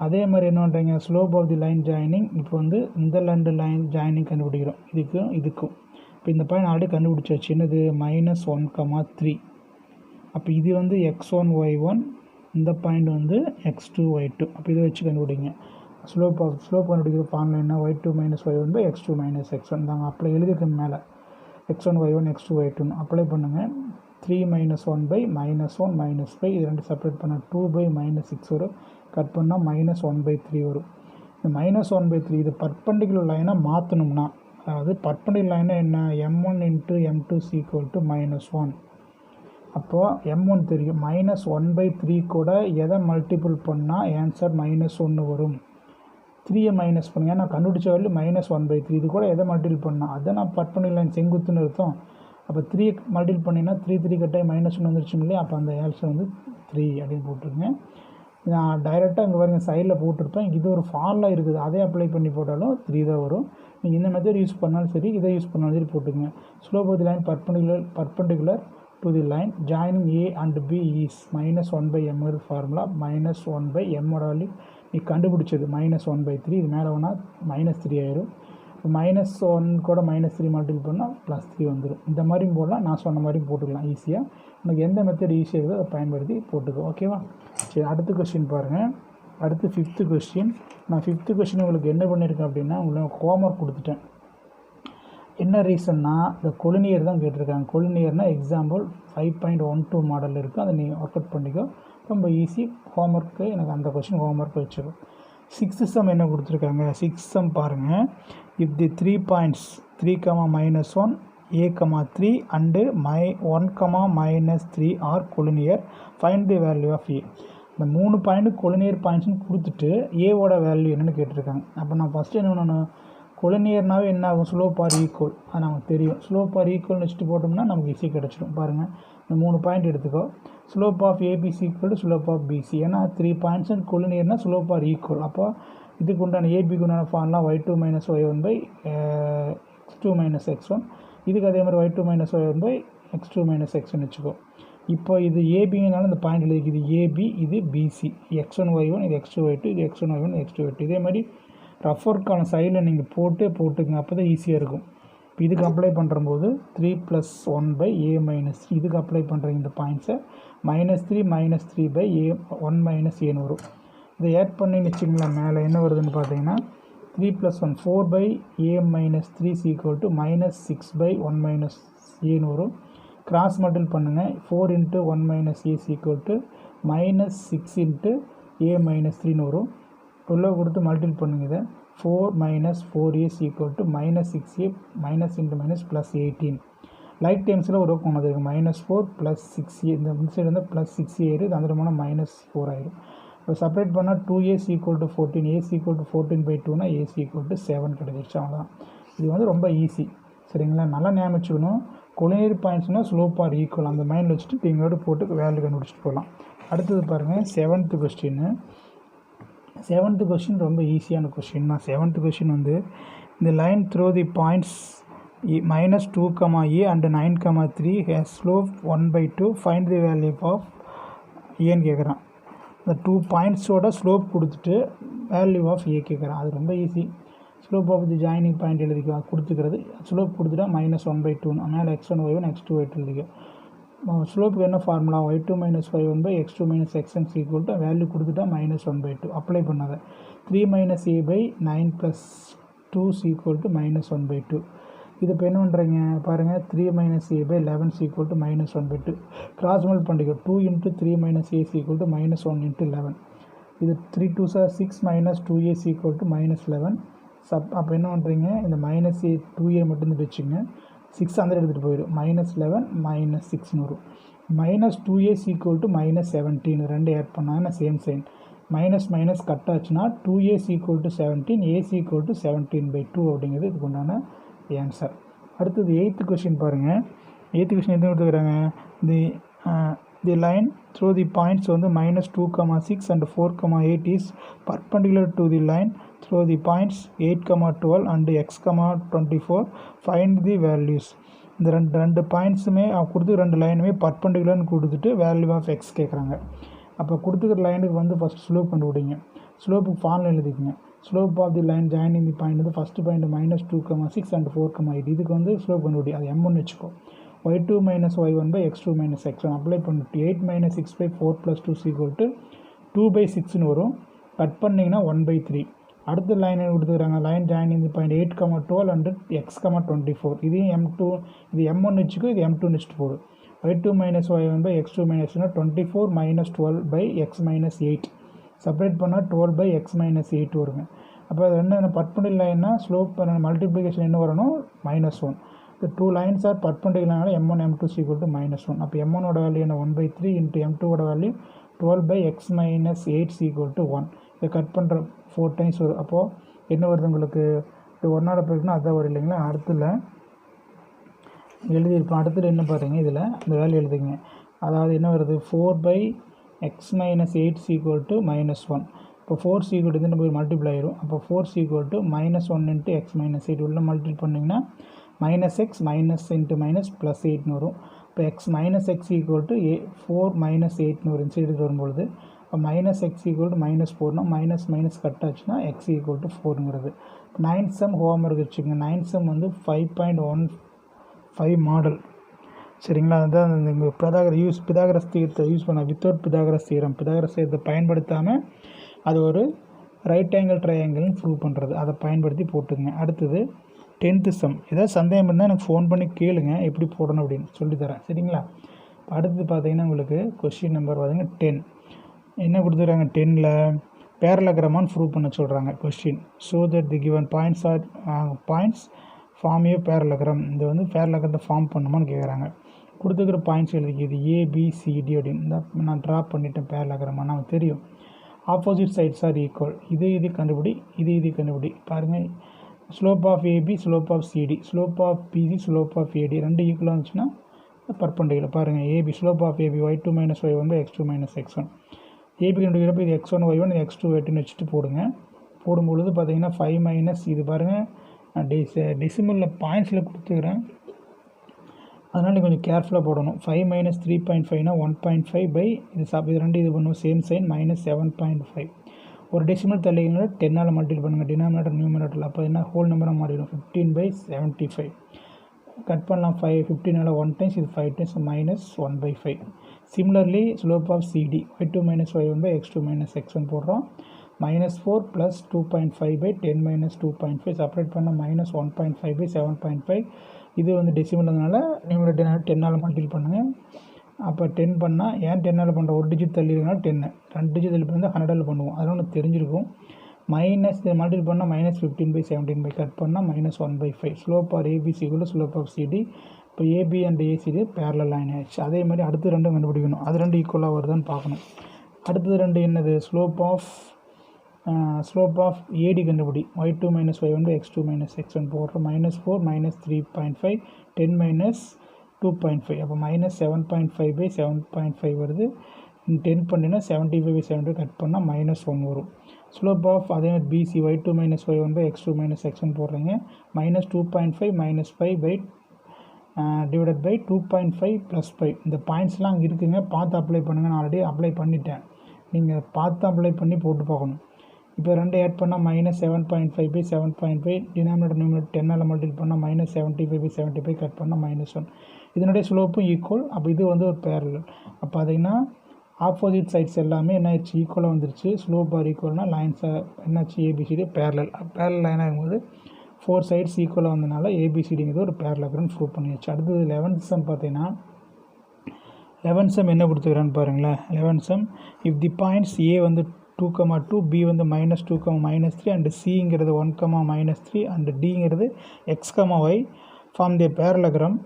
அதே மாதிரி என்ன பண்ணுறீங்க? Slope of the line joining. இப்போ வந்து இந்த ரெண்டு லைன் ஜாயினிங் கண்டுபிடிக்கிறோம். இதுக்கும் இப்போ இந்த பாயிண்ட் ஆல்ரெடி கண்டுபிடிச்சாச்சு. என்னது? -1,3. அப்போ இது வந்து x1 y1, இந்த பாயிண்ட் வந்து x2 y2. அப்போ இதை வச்சு கண்டுபிடிங்க. ஸ்லோப் கண்டுபிடிக்கிற ஃபார்முலா என்ன y2 minus y1 by x2 minus x1 தாங்க அப்ளை எழுதிருக்க மேலே x1 y1 x2 y2 apply பண்ணுங்கள் 3 மைனஸ் 1 பை -1 மைனஸ் பை இது ரெண்டு செப்பரேட் பண்ணால் 2 பை -6 வரும் கட் பண்ணால் -1 பை 3 வரும் இந்த -1 பை 3 இது பர்பண்டிகுலர் லைனாக மாற்றணும்னா அதாவது பர்பண்டிகுலர் லைனை என்ன m1 into m2 equal to -1 அப்போது m1 தெரியும் -1 பை 3 கூட எதை மல்டிபிள் பண்ணால் ஆன்சர் -1 வரும் 3யை மைனஸ் பண்ணுங்க நான் கண்டுபிடிச்ச வேல்யூ -1 பை 3 இது கூட எதை மல்டிபிள் பண்ணால் அதை நான் பர்பண்டிகுலர் லைன் செங்குத்துன்னு அர்த்தம் அப்போ 3 மல்டிபிள் பண்ணிங்கன்னா 3 கட்டாயி -1 வந்துருச்சுங்க இல்லையா அப்போ அந்த ஆன்சர் வந்து 3 அப்படின்னு போட்டிருக்கேன் நான் டைரெக்டாக இங்கே பாருங்கள் சைடில் போட்டிருப்பேன் இது ஒரு ஃபார்முலா இருக்குது அதே அப்ளை பண்ணி போட்டாலும் 3 தான் வரும் நீங்கள் இந்த மெத்தட் யூஸ் பண்ணாலும் சரி இதை யூஸ் பண்ணாலும் சரி போட்டுக்கங்க slope of the line perpendicular to the line joining A and B is -1 by m formula -1 by m value நீ கண்டுபிடிச்சது -1 பை 3 இது மேலே வேணால் -3 ஆயிரும் -1 கூட -3 மல்டிபிள் பண்ணால் +3 வந்துடும் இந்த மாதிரியும் போடலாம் நான் சொன்ன மாதிரியும் போட்டுக்கலாம் ஈஸியாக உனக்கு எந்த மெத்தட் ஈஸியாக இருக்கோ அதை பயன்படுத்தி போட்டுக்கோ ஓகேவா சரி அடுத்த கொஸ்டின் பாருங்கள் அடுத்து 5th கொஸ்டின் நான் 5th கொஸ்டின் உங்களுக்கு என்ன பண்ணியிருக்கேன் அப்படின்னா உங்களுக்கு ஹோம்ஒர்க் கொடுத்துட்டேன் என்ன ரீசன்னா இந்த கொலினியர் தான் கேட்டிருக்காங்க கொலினியர்னால் எக்ஸாம்பிள் 5.12 மாடல் இருக்குது அதை நீங்கள் ஒர்க் அவுட் பண்ணிக்கோ ரொம்ப ஈஸி ஹோம்ஒர்க்கு எனக்கு அந்த கொஸ்டின் ஹோம்ஒர்க் வச்சுக்கோ 6th சம் என்ன கொடுத்துருக்காங்க 6th சம் பாருங்கள் if the 3 points 3, -1 a, 3 and 1, -3 are collinear find the value of a இந்த 3 பாயிண்ட் கொலினியர் பாயிண்ட்ஸ்னு கொடுத்துட்டு ஏவோட வேல்யூ என்னென்னு கேட்டிருக்காங்க அப்போ நான் ஃபஸ்ட்டு என்ன பண்ணணும் கொலினியர்னாவே என்ன ஆகும் ஸ்லோப் ஆர் ஈக்குவல் அது நமக்கு தெரியும் ஸ்லோப் ஆர் ஈக்குவல்னு வச்சுட்டு போட்டோம்னா நமக்கு ஈஸியாக கிடச்சிடும் பாருங்கள் இந்த 3 பாயிண்ட் எடுத்துக்கோ slope of ABC equal to slope of BC ஏன்னா 3 பாயிண்ட்ஸ் அண்ட் கொலினியர்னால் ஸ்லோப் ஆர் ஈக்குவல் அப்போ இதுக்கு உண்டான ஏபிக்கு உண்டான formula y2 minus y1 by x2 minus x1 இதுக்கு அதே மாதிரி y2 minus y1 by x2 minus x1 வச்சுக்கோ இப்போ இது ஏபிங்கனால இந்த பாயிண்ட் எழுதிக்கு இது ஏபி இது பிசி x1 y1 இது x2 y2 இது x1 y1 x2 y2 இதே மாதிரி ரஃப் ஒர்க்கான சைடில் நீங்கள் போட்டுக்குங்க அப்போ தான் ஈஸியாக இருக்கும் இப்போ இதுக்கு அப்ளை பண்ணுறம்போது 3 + 1 பை a மைனஸ் இதுக்கு அப்ளை பண்ணுறீங்க இந்த பாயிண்ட்ஸை -3 -3 பை a 1 மைனஸ் ஏன்னு வரும் இதை ஆட் பண்ணின்னு வச்சுங்களேன் மேலே என்ன வருதுன்னு பார்த்தீங்கன்னா 3 + 1 4 by a minus 3 equal to -6 by 1 minus ஏன்னு வரும் கிராஸ் மல்டிபிள் பண்ணுங்கள் 4 × 1 minus a equal to -6 × a minus 3ன்னு வரும் உள்ளே கொடுத்து மல்டிபிள் பண்ணுங்க இதை 4 - 4a equal to -6a -× +18 like டைம்ஸில் ஒரு ஒர்க் ஒன்று இருக்குது -4 + 6a இந்த சைடு வந்து +6a ஆயிடுது அந்த மூலம் -4 ஆயிடும் இப்போ செப்பரேட் பண்ணால் 2a equal to 14 a equal to 14/2னா a ஈக்குவல் டு 7 கிடைச்சிருச்சு அவ்வளோதான் இது வந்து ரொம்ப ஈஸி சரிங்களா நல்லா ஞாபகம் வச்சுக்கணும் கொலினியர் பாயிண்ட்ஸ்னால் ஸ்லோப் ஆர் ஈக்குவல் அந்த மைண்டில் வச்சுட்டு எங்களோட போட்டு வேல்யூ கண்டுபிடிச்சிட்டு போகலாம் அடுத்தது பாருங்கள் 7th கொஸ்டின்னு 7th கொஸ்டின் ரொம்ப ஈஸியான கொஸ்டின் தான் 7th கொஸ்டின் வந்து இந்த line throw the points -2, a and 9, 3 has slope 1/2 find the value of ஏன்னு கேட்குறான் இந்த 2 பாயிண்ட்ஸோட ஸ்லோப் கொடுத்துட்டு வேல்யூ ஆஃப் ஏ கேட்குறான் அது ரொம்ப easy slope of the joining point எழுதிக்கலாம் கொடுத்துக்கிறது ஸ்லோப் கொடுத்துட்டா -1/2 மேலே x1 y1 x2 y2 எழுதிக்க ஸ்லோப்புக்கு என்ன formula y2 minus y1 by x2 minus x1 equal to value கொடுத்துட்டா -1/2 அப்ளை பண்ணாத 3 - a பை 9 + 2 ஈக்குவல் டு -1/2 இது இப்போ என்ன பண்ணுறீங்க பாருங்கள் 3 - a by 11 equal to -1/2 cross multiple பண்ணிக்கோ 2 × 3 - a ஈக்குவல் டு -1 × 11 இது 3 2s are 6 - 2a equal to -11 அப்போ என்ன பண்ணுறீங்க இந்த -a 2a மட்டும் வச்சுங்க 6 அந்த எடுத்துகிட்டு போயிடும் -11 -6ன்னு வரும் -2a ஈக்குவல் டு -17 ரெண்டு ஆட் பண்ணாங்கன்னா சேம் சைன் மைனஸ் கட் ஆச்சுன்னா 2a equal to 17 a equal to 17/2 அப்படிங்கிறது இதுக்கு உண்டான ஆன்சர் அடுத்தது 8th கொஸ்டின் பாருங்கள் 8th கொஸ்டின் எதுவும் எடுத்துக்கிறாங்க the line through the points வந்து -2, 6 and 4, 8 is perpendicular to the line through the points 8, 12 and x, 24 find the values இந்த ரெண்டு பாயிண்ட்ஸுமே கொடுத்து ரெண்டு லைனுமே பர்பண்டிகுலர்னு கொடுத்துட்டு வேல்யூ ஆஃப் எக்ஸ் கேட்குறாங்க அப்போ கொடுத்துக்கிற லைனுக்கு வந்து ஃபஸ்ட் ஸ்லோப் கண்டுபிடிங்க ஸ்லோப்புக்கு ஃபார்முலா எழுதிக்கங்க slope of the line joining the point வந்து ஃபஸ்ட்டு பாயிண்ட் -2, 6 and 4, 8 இதுக்கு வந்து ஸ்லோப் கண்டுபிடி அது m1 வச்சுக்கோ y2 minus y1 by x2 minus x1 apply பண்ணிட்டு 8 - 6/4 + 2 ஈக்குவல் டு 2/6ன்னு வரும் கட் பண்ணிங்கன்னா 1/3 அடுத்த லைன் கொடுத்துக்கிறாங்க, லைன் ஜாயின் இந்த பாயிண்ட் 8,12 அண்ட் x,24. இதையும் M2 இது M1 வச்சுக்கோ, இது M2 வச்சுட்டு போடு. y2 minus y1 by x2 minus 24 minus 12 by x minus 8 separate பண்ணால் 12 by x minus 8 வருங்க. அப்போ அது என்ன பர்பெண்டிகுலர் லைன்னா ஸ்லோப் மல்டிப்ளிகேஷன் என்ன வரணும் -1. The two lines are perpendicular, m1 m2 is equal to -1. அப்போ m1 ஓட வேல்யூ என்ன 1/3 into m2 ஓட value 12 by x minus 8 is equal to 1. இதை கட் பண்ணுற 4 டைம்ஸ் வரும். அப்போது என்ன வருது உங்களுக்கு, இது 1 போயிருக்குன்னா அதான் வரும் இல்லைங்களா. அடுத்துல எழுதியிருப்போம். அடுத்தது என்ன பாருங்கள், இதில் இந்த வேல்யூ எழுதுங்க. அதாவது என்ன வருது, 4 by x minus 8 is equal to -1. இப்போ 4 is equal to இது நம்ம மல்டிப்ளை ஆயிரும். அப்போ 4 is equal to -1 into x minus 8 உள்ள மல்டிப்ளை பண்ணிங்கன்னா -x minus into minus plus 8 வரும். இப்போ x minus x equal to 4 minus 8 வரும். சைடு வரும்பொழுது இப்போ minus x equal to -4னா மைனஸ் மைனஸ் கட் ஆச்சுன்னா x equal to 4ங்கிறது. 9th sum ஹோம்ஒர்க் வச்சுக்கோங்க. 9th sum வந்து 5.15 மாடல், சரிங்களா. அதுதான் இந்த பிதாகரஸ் தீரத்தை யூஸ் பண்ண வித்தவுட் பிதாகரஸ் தீரத்தை பயன்படுத்தாமல் அது ஒரு ரைட் ஆங்கிள் ட்ரையாங்கிள்னு ப்ரூவ் பண்ணுறது, அதை பயன்படுத்தி போட்டுங்க. அடுத்தது 10th sum. ஏதாவது சந்தேகம் இருந்தால் எனக்கு ஃபோன் பண்ணி கேளுங்க, எப்படி போடணும் அப்படின்னு சொல்லித்தரேன், சரிங்களா. அடுத்தது பார்த்தீங்கன்னா உங்களுக்கு கொஸ்டின் நம்பர் பார்த்தீங்கன்னா 10 என்ன கொடுத்துருக்காங்க, 10ல் பேரலகிராமான்னு ப்ரூவ் பண்ண சொல்கிறாங்க question. So that the given points form a parallelogram. இது வந்து பேரலகிராமத்தை ஃபார்ம் பண்ணுமான்னு கேட்குறாங்க. கொடுத்துக்கிற பாயிண்ட்ஸ் எழுதிக்கிது ABCD அப்படின்னு நான் ட்ரா பண்ணிட்டேன். பேரலகிராமா நமக்கு தெரியும். Opposite sides are equal. இது கண்டுபிடி, இது கண்டுபிடி. பாருங்கள், slope of AB slope of CD, slope of BC slope of AD ரெண்டு ஈக்குவலாக இருந்துச்சுன்னா பர்பெண்டிகுலர். பாருங்கள், AB slope of AB y2 minus y1 by x2 minus x1. AB கண்டுபிடிக்கிறப்ப இது x1 y1 இது x2 y2ன்னு வச்சுட்டு போடுங்க. போடும்பொழுது பார்த்தீங்கன்னா 5 மைனஸ் இது பாருங்கள் டெசிமலில் பாயிண்ட்ஸில் கொடுத்துக்கிறேன், அதனால் கொஞ்சம் கேர்ஃபுல்லாக போடணும். 5 minus 3.5னா 1.5 by இது ரெண்டு இது பண்ணுவோம் சேம் சைன் -7.5. ஒரு டெசிமல் தள்ளிங்கன்னா 10ஆல் மல்டிபிள் பண்ணுங்கள் டினாமினேட்டர் நியூமினேட்டரில். அப்போ என்ன ஹோல் நம்பராக மாறிடும் 15/75. கட் பண்ணலாம் 15ஆல் 1 times, இது 5 times -1/5. Similarly slope of CD y2 minus y1 by x2 minus x1 போடுறோம். -4 + 2.5/10 - 2.5 செப்பரேட் பண்ண -1.5/7.5. இது வந்து டெசிமல்னால நியூமரேட்டர் 10ஆல் மல்டிபிள் பண்ணுங்கள். அப்போ 10 பண்ணால் ஏன் 10ஆல் பண்ணுற, ஒரு டிஜிட் தள்ளினா 10, 2 டிஜிட் தள்ளி பண்ணால் 100ஆல் பண்ணுவோம். அதெல்லாம் ஒன்று தெரிஞ்சிருக்கும். மைனஸ் மல்டிபிள் பண்ணால் -15/17 கட் பண்ணால் -1/5. ஸ்லோப் ஆர் ABC கூட ஸ்லோப் ஆஃப் CD. இப்போ AB and ACD parallel line ஆயிடுச்சு. அதே மாதிரி அடுத்து ரெண்டும் கண்டுபிடிக்கணும், அது ரெண்டு ஈக்குவலாக வருதான்னு பார்க்கணும். அடுத்தது ரெண்டு என்னது, ஸ்லோப் ஆஃப் AD கண்டுபிடி. y2 minus y1 by x2 minus x1 போடுறோம். -4 - 3.5 10 - 2.5 அப்போ -7.5/7.5 வருது. 10 பண்ணினா 75/75 கட் பண்ணால் -1 வரும். ஸ்லோப் ஆஃப் அதே மாதிரி BC y2 minus y1 by x2 minus x1 போடுறீங்க. -2.5 - 5 டிவைடட் பை 2.5 + 5. இந்த பாயிண்ட்ஸ்லாம் அங்கே இருக்குங்க, பார்த்து அப்ளை பண்ணுங்கள். நான் ஆல்ரெடி அப்ளை பண்ணிட்டேன், நீங்கள் பார்த்து அப்ளை பண்ணி போட்டு பார்க்கணும். இப்போ ரெண்டு ஆட் பண்ணால் -7.5/7.5 டினாமினேட்டர் நியூமினேட்டர் 10ஆல் மல்டிபிள் பண்ணால் -75/75 கட் பண்ணால் -1. இதனுடைய ஸ்லோப்பும் ஈக்குவல். அப்போ இது வந்து ஒரு பேரலல். அப்போ பார்த்தீங்கன்னா ஆப்போசிட் சைட்ஸ் எல்லாமே என்ன ஆயிடுச்சு, ஈக்குவலாக வந்துருச்சு. ஸ்லோப் ஆர் ஈக்குவல்னால் லைன்ஸ் என்னாச்சு, ABCD பேரலல் லைன் ஆகும்போது 4 சைட்ஸ் ஈக்குவலாக வந்தனால ABCDங்கிறது ஒரு பேரலகிராம் ப்ரூவ் பண்ணியாச்சு. அடுத்தது 11th sum பார்த்தீங்கன்னா 11th sum என்ன கொடுத்துக்கிறான்னு பாருங்களேன். 11th sum if the points A வந்து 2,2, B வந்து -2, -3 அண்ட் Cங்கிறது 1, -3 அண்ட் Dங்கிறது x, y form the parallelogram,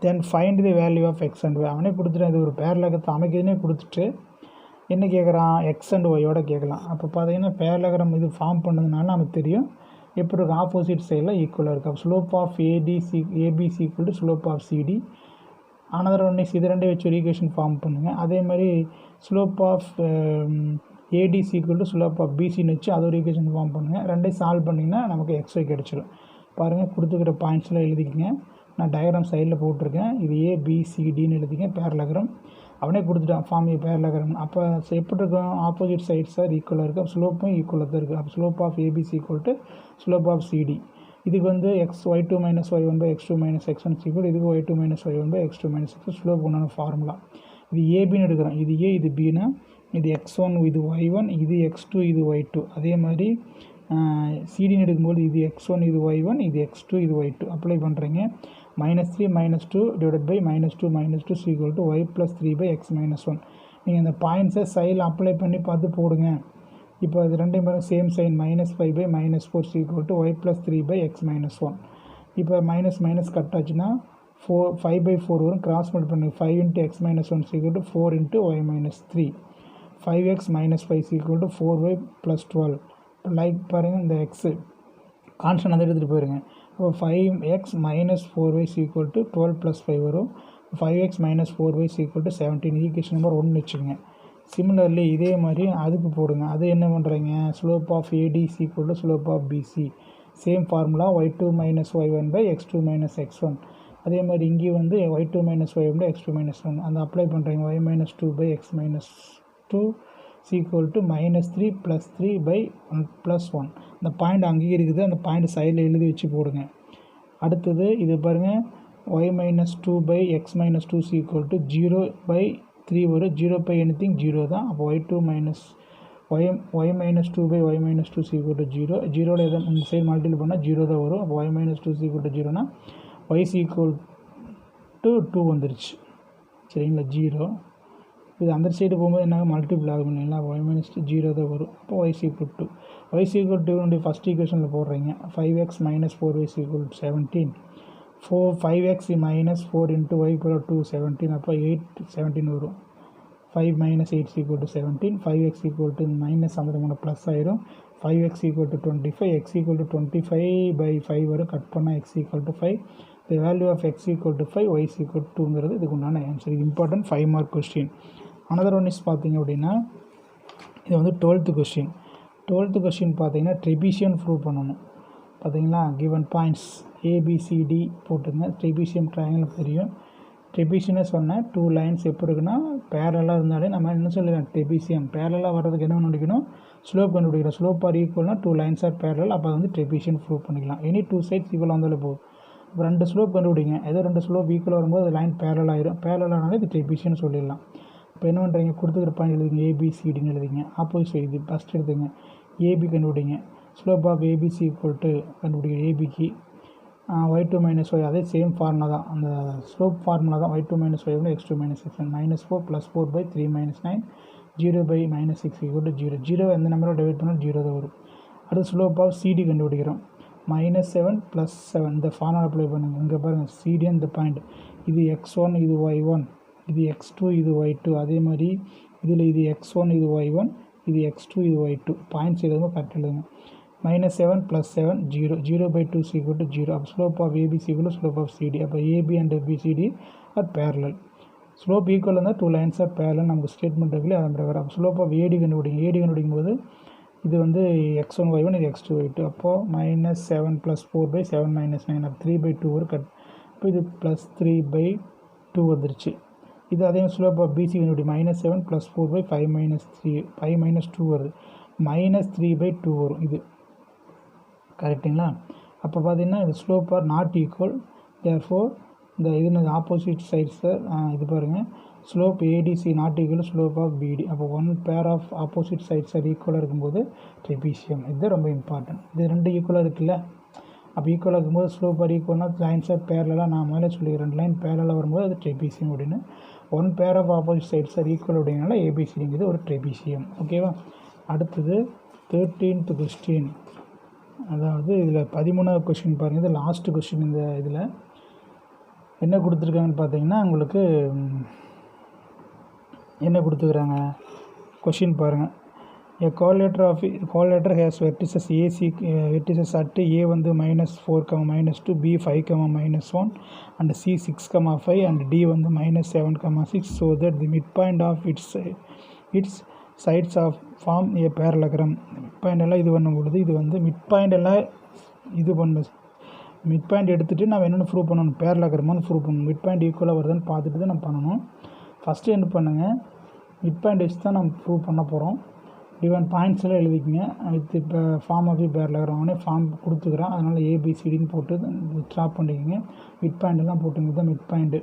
then find the value of x and y. அவனே கொடுத்துட்டு இது ஒரு பேரலகத்தை அமைக்கிறதுனே கொடுத்துட்டு என்ன கேட்குறான், எக்ஸ் அண்ட் ஒய்யோட கேட்கலாம். அப்போ பார்த்தீங்கன்னா பேரலகிராம் இது ஃபார்ம் பண்ணதுனால நமக்கு தெரியும் எப்படி இருக்குது, ஆப்போசிட் சைடில் ஈக்குவலாக இருக்குது. அப்போ slope of ABC equal to slope of CD. Another one is இது ரெண்டே வச்சு ஒரு ஈக்குவேஷன் ஃபார்ம் பண்ணுங்கள். அதே மாதிரி slope of ADC equal to slope of BCன்னு வச்சு அது ஒரு ஈக்குவேஷன் ஃபார்ம் பண்ணுங்கள். ரெண்டையும் சால்வ் பண்ணிங்கன்னா நமக்கு XY கிடச்சிடும். பாருங்கள், கொடுத்துக்கிற பாயிண்ட்ஸ்லாம் எழுதிக்கிங்க. நான் டயக்ராம் சைடில் போட்டிருக்கேன். இது ABCDன்னு எழுதிங்க பேரலகிராம். அவனே கொடுத்துட்டான் ஃபார்ம் ஏ பேரலகிராம். அப்போ எப்படி இருக்கும், ஆப்போசிட் சைட்ஸ் ஆர் ஈக்குவலாக இருக்குது. அப்போ ஸ்லோப்பும் ஈக்குவலாக தான் இருக்குது. அப்போ slope of ABC equal to slope of CD. இதுக்கு வந்து y2 minus y1 by x2 minus x1 equal, இதுக்கு y2 minus y1 by x2 minus x2 slope ஒன்றான ஃபார்முலா. இது ABன்னு எடுக்கிறோம், இது A இது Bனா இது x1 இது y1 இது x2 இது y2. அதே மாதிரி சிடின்னு எடுக்கும்போது இது x1 இது y1 இது x2 இது y2 அப்ளை பண்ணுறீங்க. -3 -2 divided by -2 -2 equal to y + 3/x - 1. நீங்கள் அந்த பாயிண்ட்ஸை சைடில் அப்ளை பண்ணி பார்த்து போடுங்க. இப்போ அது ரெண்டையும் பாருங்கள், same sign -5/-4 equal to y + 3/x - 1. இப்போ மைனஸ் கட் ஆச்சுன்னா 5/4 வரும். கிராஸ் மல்டிப்ளை பண்ணி 5 × x - 1 equal to 4 × y - 3. 5x - 5 equal to 4y + 12. Like பாருங்கள், இந்த எக்ஸு கான்ஸ்டன்ட் வந்து எடுத்துகிட்டு போயிருங்க. இப்போ 5x - 4y ஈக்குவல் டு 12 + 5 வரும். 5x - 4y equal to 17. Equation number 1 வச்சுக்கோங்க. சிமிலர்லி இதே மாதிரி அதுக்கு போடுங்க. அது என்ன பண்ணுறீங்க, slope of AD equal to slope of BC. Same formula y2 - y1/x2 - x1. அதே மாதிரி இங்கே வந்து y2 - y1/x2 - 1 அந்த அப்ளை பண்ணுறீங்க. y - 2/x - 2 equal to -3 + 3/1 + 1. இந்த பாயிண்ட் அங்கேயே இருக்குது, அந்த பாயிண்ட் சைடில் எழுதி வச்சு போடுங்க. அடுத்தது இது பாருங்கள், y - 2/x - 2 ஈக்குவல் டு 0/3 வரும். 0 anything 0 தான். அப்போ y - 2/y - 2 ஈக்குவல் டு 0. 0ல் எதை இந்த சைடு மல்டிபிள் பண்ணால் 0 தான் வரும். அப்போ y - 2 ஈக்குவல் டு 0னா y ஈக்குவல் டு 2 வந்துருச்சு. சரிங்களா, 0. இது அந்த சைடு போகும்போது என்ன மல்டிபிள் ஆகும் இல்லைங்களா, y - 2 0 தான் வரும். அப்போ y ஈக்குவல் டு ஃபஸ்ட் ஈக்குவேஷனில் போடுறீங்க. 5x - 4y equal to 17. 5x - 4 × y = 2 17. அப்போ 17 வரும். 5 - 8 equal to 17. 5x equal to -53 plus ஆயிரும். 5x equal to 25. x equal to 25/5 வரும். கட் பண்ணால் x equal to 5. The value of x equal to 5, y equal to 2ங்கிறது இதுக்கு உண்டான answer. இது important 5 mark question. Another one is பார்த்தீங்க அப்படின்னா, இது வந்து 12th கொஸ்டின். 12th கொஸ்டின் பார்த்தீங்கன்னா ட்ரெபீசியம் ப்ரூவ் பண்ணணும். பார்த்தீங்களா, கிவன் பாயிண்ட்ஸ் ABCD போட்டுங்க. ட்ரெபீசியம் ட்ரையாங்கிள் தெரியும். ட்ரெபீசியம்னு சொன்னேன், 2 லைன்ஸ் எப்படி இருக்குன்னா பேரலாக இருந்தாலே நம்ம என்ன சொல்லுவேன், ட்ரெபீசியம். பேரலாக வர்றதுக்கு என்ன கண்டுபிடிக்கணும், ஸ்லோப் கண்டுபிடிக்கிறோம். ஸ்லோப் ஆர் ஈக்குவல்னா 2 லைன்ஸ் ஆர் பேரல். அப்போ வந்து ட்ரெபீசியம் ப்ரூவ் பண்ணிக்கலாம். எனி 2 சைட்ஸ் ஈக்குவல் வந்தாலே போதும். இப்போ 2 ஸ்லோப் கண்டுபிடிங்க. ஏதோ 2 ஸ்லோப் ஈக்குவல் வரும்போது அது லைன் பேரல் ஆயிரும். பேரல் ஆனாலே இது ட்ரெபீசியம்னு சொல்லிடலாம். இப்போ என்ன பண்ணுறீங்க, கொடுத்துக்கிற பாயிண்ட் எழுதிங்க, ABCDன்னு எழுதிங்க. ஆப்போசிட் இது ஃபஸ்ட் எடுத்துங்க. AB கண்டுபிடிங்க. Slope of ABC equal to கண்டுபிடிங்க ABக்கு. y2 - y அதே சேம் ஃபார்முலா தான், அந்த ஸ்லோப் ஃபார்முலா தான். y2 - y x2 - x1 -4 + 4/3 - 9 0/-6 equal to 0. 0 எந்த நம்பரோட டிவைட் பண்ணாலும் 0 தான் வரும். அடுத்து ஸ்லோப் ஆஃப் CD கண்டுபிடிக்கிறோம். -7 + 7 இந்த ஃபார்முலா அப்ளை பண்ணுங்கள். இங்கே பாருங்கள், CD இந்த பாயிண்ட், இது x1 இது y1, இது x2 இது y2. அதே மாதிரி இதில் இது x1 இது y1, இது x2 இது y2. பாயிண்ட்ஸ் எழுதுங்க, கரெக்ட் எழுதுங்க. -7 + 7 0. 0/2 ஈக்குவல் டு 0. அப்போ slope of ABC equal to slope of CD. அப்போ AB and BCD are parallel. Slope equal இருந்தால் 2 லைன்ஸ் ஆர் பேரலல் நமக்கு ஸ்டேட்மெண்ட் இருக்குல்ல, அதன் பிரகாரம். அப்போ ஸ்லோப் ஆஃப் AD கண்டுபிடிங்க. AD கண்டுபிடிக்கும் போது இது வந்து x1 y1 இது x2 y2. அப்போது -7 + 4/7 - 9 அப்போ 3/2 வரும். கட். இப்போ இது +3/2 வந்துருச்சு. இது அதே ஸ்லோப் ஆஃப் BC கண்டுபிடி. -7 + 4/5 - 3 5 - 2 வருது. -3/2 வரும். இது கரெக்டுங்களா. அப்போ பார்த்தீங்கன்னா இது slope are not equal. Therefore இந்த இது ஆப்போசிட் சைட்ஸ் சார். இது பாருங்கள், slope ADC not equal slope of BD. அப்போ 1 pair of opposite sides R ஈக்குவலாக இருக்கும்போது ட்ரெபீசியம். இது ரொம்ப இம்பார்ட்டன்ட். இது 2 ஈக்குவலாக இருக்குல்ல, அப்போ ஈக்குவலாக இருக்கும்போது ஸ்லோப் ஆர் ஈக்குவல்னா லைன்ஸ் ஆர் பேரலாக நான் முதல்ல சொல்லிக்கிறேன். 2 லைன் பேரலாக வரும்போது அது ட்ரெபீசியம் அப்படின்னு. 1 pair of opposite sides are equal அப்படிங்கிறனால ABCDங்கிறது ஒரு ட்ரெபீசியம். ஓகேவா. அடுத்தது 13th கொஸ்டின். அதாவது இதில் 13வது கொஸ்டின் பாருங்கள். இது லாஸ்ட்டு கொஸ்டின். இந்த இதில் என்ன கொடுத்துருக்காங்கன்னு பார்த்தீங்கன்னா, உங்களுக்கு என்ன கொடுத்துருக்குறாங்க கொஸ்டின் பாருங்கள். A collider has vertices vertices at A வந்து -4, -2, B 5, -1 and C 6, 5 and D வந்து -7, 6 so that the midpoint of its sides of form a parallelogram. Midpoint எல்லாம் இது பண்ணும் பொழுது இது வந்து மிட்பாயிண்ட் எல்லாம் இது பண்ணு. மிட்பாயிண்ட் எடுத்துகிட்டு நம்ம என்னென்னு ப்ரூவ் பண்ணணும், பேரலோகிராம்னு ப்ரூவ் பண்ணணும். மிட்பாயிண்ட் ஈக்குவலாக வருதுன்னு பார்த்துட்டு தான் நம்ம பண்ணணும். ஃபஸ்ட்டு என்ன பண்ணுங்கள், மிட்பாயிண்ட் வச்சு தான் நம்ம ப்ரூவ் பண்ண போகிறோம். டிவன் பாயிண்ட்ஸ் எல்லாம் எழுதிக்கிங்க. வித் இப்போ ஃபார்ம் ஆஃப் பேரலோகிராம் அவனே ஃபார்ம் கொடுத்துக்கிறேன். அதனால் ABCDன்னு போட்டு ட்ராப் பண்ணிக்கோங்க. மிட் பாயிண்ட் எல்லாம் போட்டுங்க. தான் மிட் பாயிண்ட்டு.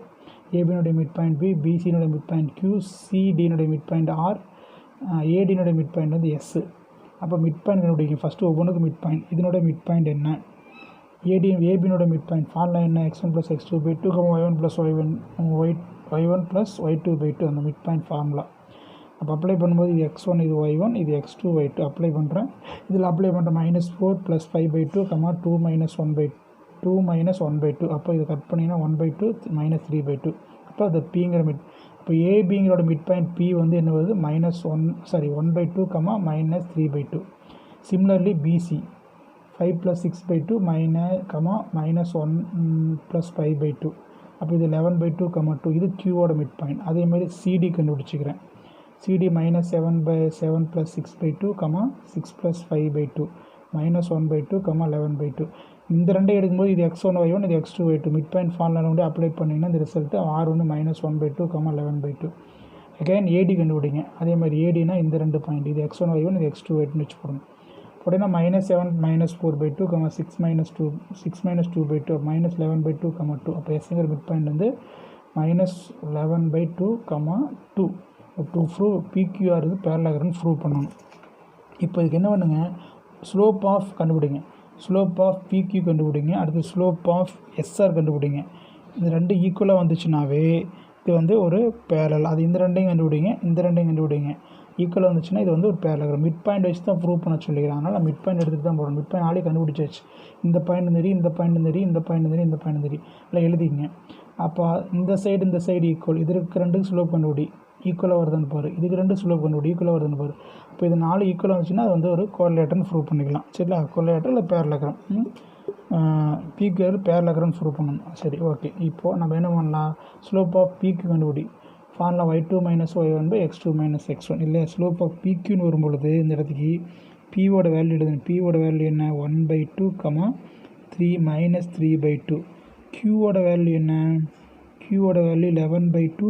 ஏபினுடைய மிட் பாயிண்ட் B, BCனுடைய மிட் பாயிண்ட் Q, CDனுடைய மிட் பாயிண்ட் R, ADனுடைய மிட் பாயிண்ட் வந்து S. அப்போ மிட் பாயிண்ட் கண்டுபிடிங்க. ஃபஸ்ட்டு ஒவ்வொன்றுக்கு மிட் பாயிண்ட். இதனோட மிட் பாயிண்ட் என்ன? ஏபினோட மிட் பாயிண்ட் ஃபார்முலா என்ன? x1 + x2/2, y1 + y2/2 அந்த மிட் பாயிண்ட் ஃபார்முலா. அப்போ அப்ளை பண்ணும்போது இது x1 இது y1 இது x2 y2 அப்ளை பண்ணுறேன். இதில் அப்ளை பண்ணுறேன் -4 + 5/2, 2 - 1/2. அப்போ இதை கட் பண்ணிங்கன்னா 1/2 -3/2. அப்போ அது பிங்கிற மிட். இப்போ ஏபிங்கிறோட மிட் பாயிண்ட் பி வந்து என்ன வருது? -1/2, -3/2. Similarly BC 5 + 6/2 -1 + 5/2. அப்போ இது 11/2, 2. இது கியூவோட மிட் பாயிண்ட். அதேமாதிரி சிடி கண்டுபிடிச்சிக்கிறேன். சிடி -7 + 6/2, 6 + 5/2, -1/2, 11/2. இந்த ரெண்டே எடுக்கும்போது இது x1 y1 இது x2 y2 mid point formula வந்து அப்ளை பண்ணிங்கன்னா இந்த ரிசல்ட்டு R1 -1/2, 11/2. அகைன் ஏடி கண்டுபிடிங்க. அதே மாதிரி ஏடினா இந்த ரெண்டு பாயிண்ட் இது x1 y1 இது x2 y2 வச்சு போடணும். உடனே -7 -4/2, 6 - 2/2, -11/2, 2. அப்போ எஸ்ங்கிற மிட் பாயிண்ட் வந்து -11/2, 2. டு ப்ரூவ் பிக்யூஆர் இது பேரலகிராம்னு ப்ரூவ் பண்ணணும். இப்போ இதுக்கு என்ன பண்ணுங்க? ஸ்லோப் ஆஃப் கண்டுபிடிங்க. ஸ்லோப் ஆஃப் பிக்யூ கண்டுபிடிங்க. அடுத்து ஸ்லோப் ஆஃப் எஸ்ஆர் கண்டுபிடிங்க. இந்த ரெண்டு ஈக்குவலாக வந்துச்சுனாவே இது வந்து ஒரு பேரலல். அது இந்த ரெண்டையும் கண்டுபிடிங்க, இந்த ரெண்டையும் கண்டுபிடிங்க. ஈக்குவலாக வந்துச்சுன்னா இது வந்து ஒரு பேரலகிராம். மிட் பாயிண்ட் வச்சு தான் ப்ரூவ் பண்ண சொல்லிக்கிறேன். அதனால் நான் மிட் பாயிண்ட் எடுத்துகிட்டு தான் போகிறேன். மிட் பாயிண்ட் ஆளே கண்டுபிடிச்சாச்சு. இந்த பாயிண்ட் தெரியும், இந்த பாயிண்ட் தெரியும், இந்த பாயிண்ட் தெரியும், இந்த பாயிண்ட் தெரியும். இல்லை எழுதிங்க. அப்போ இந்த சைடு ஈக்குவல். இது இருக்க ரெண்டுக்கு ஸ்லோப் கண்டுபிடி. ஈக்குவலாக வருதுன்னு பாரு. இதுக்கு ரெண்டு ஸ்லோப் கண்டுபிடி. ஈக்குவலாக வருதுன்னு பாரு. இப்போ இது 4 ஈக்குவலாக வந்துச்சுன்னா அது வந்து ஒரு கோரிலேட்டர்னு ப்ரூவ் பண்ணிக்கலாம். சரிங்களா? கோரிலேட்டர் இல்லை பேரலகிராம். பிக்யூஆர் பேரலகிராம் ப்ரூவ் பண்ணணும். சரி, ஓகே. இப்போது நம்ம என்ன பண்ணலாம்? ஸ்லோப் ஆஃப் பிக்யூ கண்டுபிடி. ஃபார்முலா y2 - y1/x2 - x1 இல்லை. ஸ்லோப் ஆஃப் பிக்யூன்னு வரும்பொழுது இந்த இடத்துக்கு பியோட வேல்யூ எழுதுங்க. பியோட வேல்யூ என்ன? 1/2, 3 - 3/2. கியூவோட வேல்யூ என்ன? கியூவோட வேல்யூ 11/2,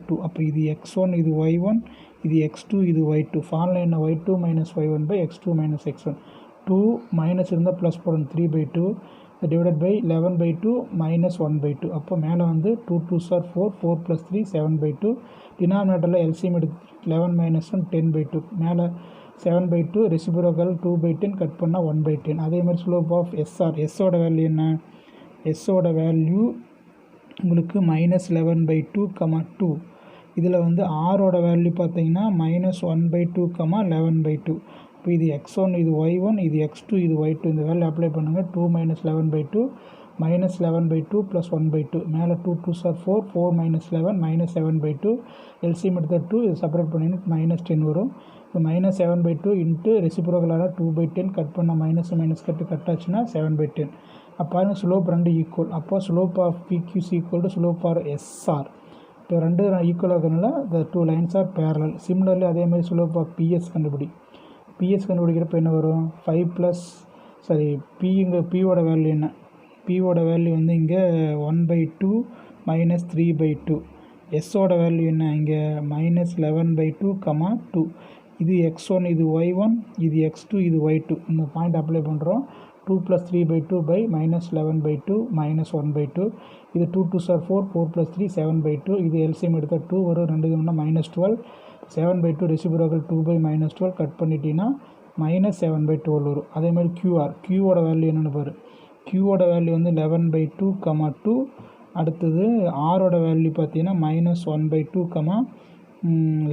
2. அப்போ இது x1 இது y1 இது x2 இது y2. ஃபார்முலா என்ன? y2 - y1/x2 - x1. 2 மைனஸ் இருந்தால் ப்ளஸ் போடணும். 3/2 டிவைடட் பை 11/2 -1/2. அப்போ மேலே வந்து 2 2s are 4, 4 + 3 7/2. டினாமினேட்டரில் எல்சிஎம் எடுத்து 11 - 1 10/2. மேலே 7/2 ரெசிப்ரோக்கல் 2/10 கட் பண்ணால் 1/10. அதே மாதிரி ஸ்லோப் ஆஃப் எஸ்ஆர். எஸ்ஸோட வேல்யூ என்ன? எஸ்ஸோட வேல்யூ உங்களுக்கு -11/2, 2. இதில் வந்து ஆரோட வேல்யூ பார்த்தீங்கன்னா -1/2, 11/2. இப்போ இது x1 இது y1 இது x2 இது y2. இந்த வேல்யூ அப்ளை பண்ணுங்கள். 2 - 11/2 -11/2 + 1/2. மேலே 2 2s are 4, 4 - 11 -7/2. எல்சிஎம் எடுத்த 2 இது செப்பரேட் பண்ணிங்கன்னா -10 வரும். இப்போ -7/2 இன்ட்டு ரெசிப்ரோக்கலாக 2/10 கட் பண்ணால் மைனஸ் கட்டாச்சுன்னா 7/10. அப்போ ஸ்லோப் ரெண்டு ஈக்குவல். அப்போ slope of PQ is equal to slope are SR. இப்போ ரெண்டு ஈக்குவலாக இருக்கிறதுனால the 2 lines are parallel. Similarly அதேமாதிரி ஸ்லோப் ஆஃப் பிஎஸ் கண்டுபிடி. பிஎஸ் கண்டுபிடிக்கிறப்ப என்ன வரும்? 5 பியோட வேல்யூ என்ன? பியோட வேல்யூ வந்து இங்கே 1/2 -3/2. எஸ்ஸோட வேல்யூ என்ன? இங்கே -11/2, 2. இது x1 இது y1 இது x2 இது y2. இந்த பாயிண்ட் அப்ளை பண்ணுறோம். 2 + 3/2 -11/2 -1/2. இது 2 2s are 4, 4 + 3 7/2. இது எல்சிஎம் எடுத்தால் 2 வரும். ரெண்டு இது -12. 7/2 ரெசிப்ரோக்கல் 2/-12 கட் பண்ணிட்டீங்கன்னா -7/12 வரும். அதே மாதிரி கியூவோட வேல்யூ என்னென்னு பாரு. கியூவோட வேல்யூ வந்து 11/2, 2. அடுத்தது ஆரோட வேல்யூ பார்த்தீங்கன்னா -1/2,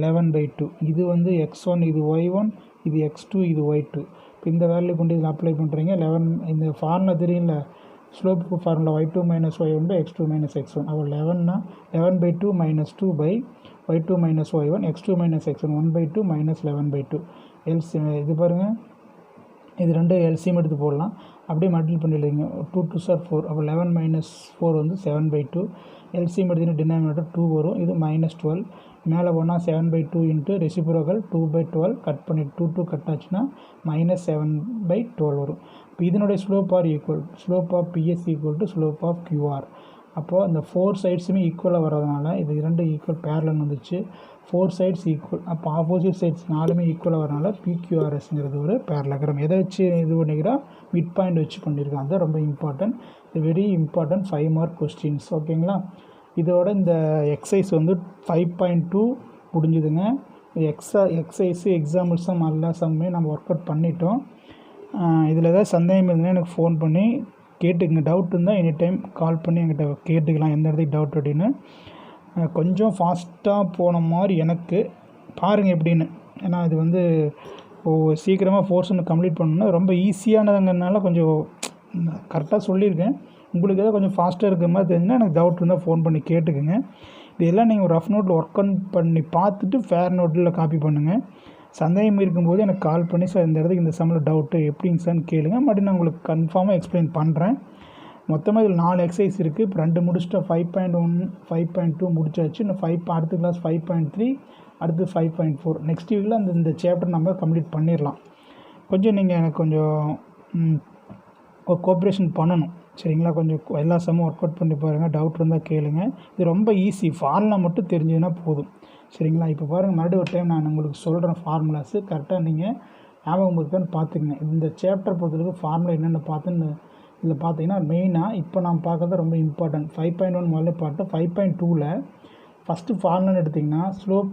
11/2. இது வந்து x1 இது y1 இது x2 இது y2. இப்போ இந்த வேல்யூ கொண்டு இதில் அப்ளை பண்ணுறீங்க. 11 இந்த ஃபார்முலா தெரியல. ஸ்லோப்புக்கு ஃபார்முலா y2 - y1/x2 - x1. அப்போ 11னா 11/2 - 2/y2 - y1 x2 - x1 1/2 -11/2. இது பாருங்கள். இது ரெண்டு எல்சிஎம் எடுத்து போடலாம். அப்படியே மல்டிபிள் பண்ணிடுங்க. 2 2s are 4. அப்போ 11 - 4 வந்து 7/2. எல்சிஎம் எடுத்தீங்கன்னா டினாமினேட்டர் 2 வரும். இது -12. மேலே போனால் 7/2 இன்ட்டு ரெசிப்ரோக்கல் 2/12 கட் பண்ணி 2 2 கட் ஆச்சுன்னா -7/12 வரும். இப்போ இதனுடைய slope are equal. Slope of PS equal to slope of QR. அப்போது இந்த 4 சைட்ஸுமே ஈக்குவலாக வர்றதுனால இது இரண்டு ஈக்குவல் பேரலன் வந்துச்சு. 4 சைட்ஸ் ஈக்குவல். அப்போ ஆப்போசிட் சைட்ஸ் 4மே ஈக்குவலாக வரனால பிக்யூஆர்எஸ்ங்கிறது ஒரு பேரலகிராம். எதை வச்சு இது பண்ணிக்கிறோம்? மிட் பாயிண்ட் வச்சு பண்ணியிருக்கோம். அதுதான் ரொம்ப important. Very important 5 mark questions. ஓகேங்களா? இதோட இந்த எக்ஸசைஸ் வந்து 5.2 முடிஞ்சுதுங்க. எக்ஸசைஸு எக்ஸாம்பிள் சம் எல்லா சம்மே நம்ம ஒர்க் அவுட் பண்ணிட்டோம். இதில் ஏதாவது சந்தேகம் இருந்தால் எனக்கு ஃபோன் பண்ணி கேட்டுக்கங்க. டவுட் இருந்தால் எனி டைம் கால் பண்ணி என்கிட்ட கேட்டுக்கலாம் எந்த இடத்துக்கு டவுட் அப்படின்னு. கொஞ்சம் ஃபாஸ்ட்டாக போன மாதிரி எனக்கு பாருங்கள் எப்படின்னு. ஏன்னா இது வந்து சீக்கிரமாக போர்ஷன் கம்ப்ளீட் பண்ணணும்னா ரொம்ப ஈஸியானதுங்கிறதுனால கொஞ்சம் கரெக்டாக சொல்லியிருக்கேன். உங்களுக்கு ஏதாவது கொஞ்சம் ஃபாஸ்ட்டாக இருக்கிற மாதிரி தெரிஞ்சுன்னா எனக்கு டவுட் இருந்தால் ஃபோன் பண்ணி கேட்டுக்குங்க. இதெல்லாம் நீங்கள் ரஃப் நோட்டில் ஒர்க் பண்ணி பார்த்துட்டு ஃபேர் நோட்டில் காப்பி பண்ணுங்கள். சந்தேகம் இருக்கும்போது எனக்கு கால் பண்ணி சார் இந்த இடத்துக்கு இந்த சம்மில் டவுட்டு எப்படிங்க சார்னு கேளுங்க. மறுபடியும் நான் உங்களுக்கு கன்ஃபார்மாக எக்ஸ்பிளைன் பண்ணுறேன். மொத்தமாக இதில் 4 எக்ஸசைஸ் இருக்குது. இப்போ 2 முடிச்சுட்டா 5.1 5.2 முடிச்சாச்சு. இன்னும் அடுத்த கிளாஸ் 5.3 அடுத்து 5.4 நெக்ஸ்ட் வீக்கில் இந்த சாப்டர் நம்ம கம்ப்ளீட் பண்ணிடலாம். கொஞ்சம் நீங்கள் எனக்கு கொஞ்சம் ஒரு கோஆப்ரேஷன் பண்ணணும் சரிங்களா. கொஞ்சம் எல்லா சம்மும் ஒர்க் அவுட் பண்ணி பாருங்கள். டவுட் இருந்தால் கேளுங்க. இது ரொம்ப ஈஸி. ஃபார்முலா மட்டும் தெரிஞ்சதுன்னா போதும் சரிங்களா. இப்போ பாருங்கள் மறுபடியும் ஒரு டைம் நான் உங்களுக்கு சொல்கிறேன் ஃபார்முலாஸு கரெக்டாக நீங்கள் ஞாபகம் இருக்கான்னு பார்த்துக்குங்க. இந்த சாப்டர் பொறுத்தளவுக்கு ஃபார்முலா என்னென்ன பார்த்துன்னு இதில் பார்த்தீங்கன்னா மெயினாக இப்போ நான் பார்க்குறது ரொம்ப இம்பார்ட்டன்ட். 5.1 முதல்ல பார்த்தோம். 5.2ல் ஃபஸ்ட்டு ஃபார்முலான்னு எடுத்திங்கன்னா ஸ்லோப்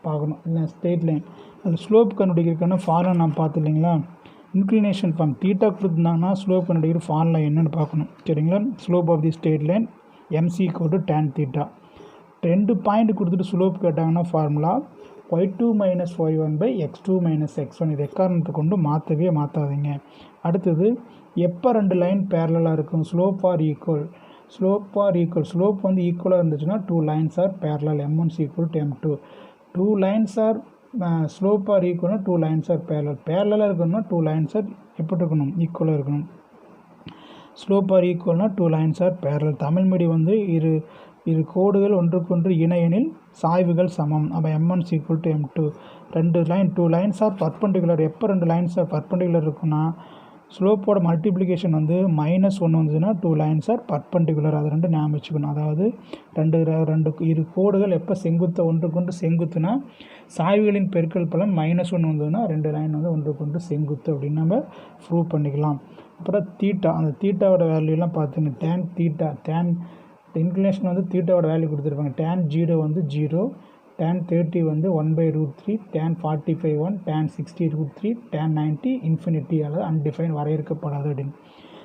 பார்க்கணும் இல்லை ஸ்ட்ரெயிட் லைன். அதில் ஸ்லோப் கண்டுபிடிக்கிறதுக்கான ஃபார்முலா நான் பார்த்து இல்லைங்களா. இன்க்ளினேஷன் ஃபார்ம் தீட்டா கொடுத்துருந்தாங்கன்னா ஸ்லோப் கண்டுபிடிக்கிற ஃபார்முலா என்னென்னு பார்க்கணும் சரிங்களா. Slope of the straight line MC = tan θ. 2 point கொடுத்துட்டு ஸ்லோப் கேட்டாங்கன்னா formula y2 - y1 x2 - x1. இது எக்காரணத்தை கொண்டு மாற்றவே மாற்றாதீங்க. அடுத்தது எப்போ 2 லைன் பேரலாக இருக்கும். Slope are equal. ஸ்லோப் வந்து ஈக்குவலாக இருந்துச்சுன்னா 2 lines are parallel. M1 = M2. 2 lines are slope are ஈக்குவல்னா 2 lines are parallel. பேரலாக இருக்கணும்னா 2 lines are எப்படி இருக்கணும் ஈக்குவலாக இருக்கணும். ஸ்லோப் ஆர் ஈக்குவல்னா 2 lines are parallel. தமிழ் மொழி வந்து இரு கோடுகள் ஒன்றுக்கொன்று இணையெனில் சாய்வுகள் சமம். அப்போ M1 = M2. 2 lines are perpendicular. எப்போ 2 lines are perpendicular இருக்குன்னா ஸ்லோப்போட மல்டிப்ளிகேஷன் வந்து -1 வந்ததுன்னா 2 lines are perpendicular. அது ரெண்டு ஞாபகம் வச்சுக்கணும். அதாவது இரு கோடுகள் எப்போ ஒன்றுக்கொன்று செங்குத்துனா சாய்வுகளின் பெருக்கல் பலன் -1 வந்ததுன்னா 2 லைன் வந்து ஒன்றுக்கொன்று செங்குத்து அப்படின்னு நம்ம ப்ரூவ் பண்ணிக்கலாம். அப்புறம் தீட்டா, அந்த தீட்டாவோட வேல்யூலாம் பார்த்துங்க. tan இன்க்ளினேஷன் வந்து தீட்டாவோட வேல்யூ கொடுத்துருப்பாங்க. tan 0 வந்து 0, tan 30 வந்து 1/√3, tan 45 1, tan 60 √3, tan 90 இன்ஃபினிட்டி அல்லது அன்டிஃபைன் வரையறுக்கப்படாது அப்படின்னு.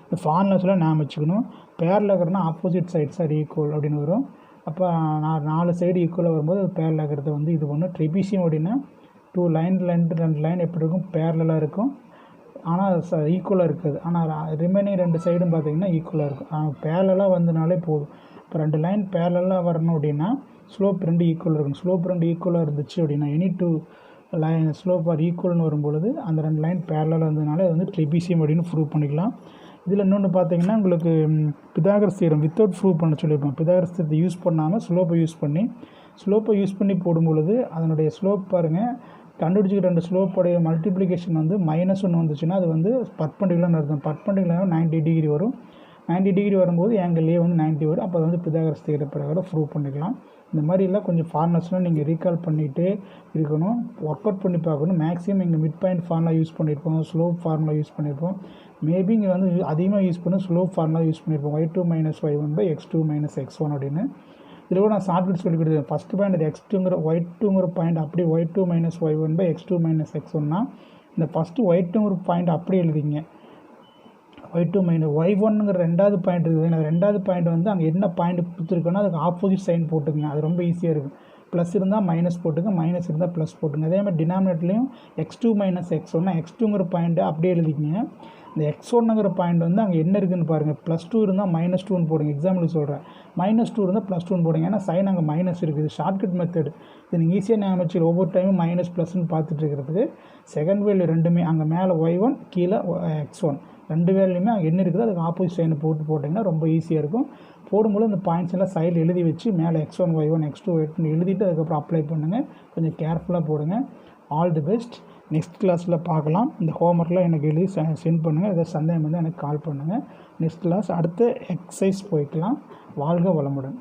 இந்த ஃபார்முலாஸ்லாம் ஞாபகம் வச்சுக்கணும். பேரலாக இருக்கிறனா ஆப்போசிட் சைட்ஸ் ஆர் ஈக்குவல் அப்படின்னு வரும். அப்போ 4 சைடு ஈக்குவலாக வரும்போது அது பேரலாக இருக்கிறது வந்து இது ஒன்று. ட்ரெபீசியம் அப்படின்னா 2 லைன் எப்படி இருக்கும் பேரலாக இருக்கும். ஆனால் ஈக்குவலாக இருக்காது. ஆனால் ரிமைனிங் 2 சைடும் பார்த்திங்கன்னா ஈக்குவலாக இருக்கும். பேரலாக வந்தனாலே போதும். இப்போ 2 லைன் பேரலாக வரணும் அப்படின்னா ஸ்லோப் 2 ஈக்குவலாக இருக்கணும். ஸ்லோப் 2 ஈக்குவலாக இருந்துச்சு அப்படின்னா எனி 2 லைன் ஸ்லோப் ஆர் ஈக்குவல்னு வரும்பொழுது அந்த 2 லைன் பேரலாக இருந்ததுனால அது வந்து ட்ரெபீசியம் அப்படின்னு ப்ரூவ் பண்ணிக்கலாம். இதில் இன்னொன்று பார்த்தீங்கன்னா உங்களுக்கு பிதாகரஸ் தியரம் வித்தவுட் ப்ரூவ் பண்ண சொல்லியிருப்போம். பிதாகரஸ் தியரத்தை யூஸ் பண்ணாமல் ஸ்லோப்பை யூஸ் பண்ணி போடும்பொழுது அதனுடைய ஸ்லோப் பாருங்கள் கண்டுபிடிச்சிக்கிற 2 ஸ்லோப்போடைய மல்டிப்ளிகேஷன் வந்து -1 வந்துச்சுன்னா அது வந்து பர்பெண்டிகுலர்னு அர்த்தம். பர்பெண்டிகுலராக 90 டிகிரி வரும். 90 டிகிரி வரும்போது ஆங்கிள் A வந்து 90 வரும். அப்போ வந்து பிதாகரஸ் தியரம் பிரகாரம் ப்ரூவ் பண்ணிக்கலாம். இந்த மாதிரிலாம் கொஞ்சம் ஃபார்முலாஸ்லாம் நீங்கள் ரீகால் பண்ணிகிட்டே இருக்கணும். ஒர்க் அவுட் பண்ணி பார்க்கணும். மேக்ஸிமம் இங்கே மிட் பாயிண்ட் ஃபார்முலா யூஸ் பண்ணியிருப்போம், ஸ்லோப் ஃபார்முலா யூஸ் பண்ணியிருப்போம். மேபி இங்கே வந்து அதிகமாக யூஸ் பண்ணி ஸ்லோப் ஃபார்முலா யூஸ் பண்ணியிருப்போம். y2 - y1 x2 - x1 அப்படின்னு. இதில் கூட நான் ஷார்ட்கட் சொல்லி கொடுத்தேன். ஃபஸ்ட்டு பாயிண்ட் அது y2ங்கிற பாயிண்ட் அப்படி y2 - y1 x2 - x1னா இந்த ஃபஸ்ட்டு y2ங்கிற பாயிண்ட் அப்படியே எழுதிங்க. y2 - y1ங்கிற 2வது பாயிண்ட் இருக்குது. அந்த 2வது பாயிண்ட் வந்து அங்கே என்ன பாயிண்ட் கொடுத்துருக்கோன்னா அதுக்கு ஆப்போசிட் சைன் போட்டுக்குங்க. அது ரொம்ப ஈஸியாக இருக்கும். ப்ளஸ் இருந்தால் மைனஸ் போட்டுங்க, மைனஸ் இருந்தால் ப்ளஸ் போட்டுங்க. அதே மாதிரி டினாமினேட்லேயும் x2 - x1னா x2ங்கிற பாயிண்ட்டு அப்படியே எழுதிக்கிங்க. இந்த x1ங்கிற பாயிண்ட் வந்து அங்கே என்ன இருக்குதுன்னு பாருங்கள். +2 இருந்தால் -2ன்னு போடுங்க. எக்ஸாம்பிளுக்கு சொல்கிறேன். -2 இருந்தால் +2ன்னு போடுங்க. ஏன்னா சைன் அங்கே மைனஸ் இருக்குது. ஷார்ட்கட் மெத்தட் இது நீங்கள் ஈஸியாக ஞாபகம் ஒவ்வொரு டைமும் மைனஸ் ப்ளஸ்ன்னு பார்த்துட்டு இருக்கிறதுக்கு செகண்ட் வேல்யூ ரெண்டுமே அங்கே மேலே y1 கீழே x1 2 வேல்யூமே அங்கே என்ன இருக்குது அதுக்கு ஆப்போசிட் சைனை போட்டிங்கன்னா ரொம்ப ஈஸியாக இருக்கும். போடும்போது அந்த பாயிண்ட்ஸ் எல்லாம் சைடில் எழுதி வச்சு மேலே x1 y1 x2 y2 எழுதிட்டு அதுக்கப்புறம் அப்ளை பண்ணுங்கள். கொஞ்சம் கேர்ஃபுல்லாக போடுங்க. All the best. நெக்ஸ்ட் கிளாஸில் பார்க்கலாம். இந்த ஹோம்ஒர்க்லாம் எனக்கு எழுதி சென்ட் பண்ணுங்கள். ஏதாவது சந்தேகம் வந்து எனக்கு கால் பண்ணுங்கள். நெக்ஸ்ட் கிளாஸ் அடுத்த எக்ஸசைஸ் போய்க்கலாம். வாழ்க வளமுடன்.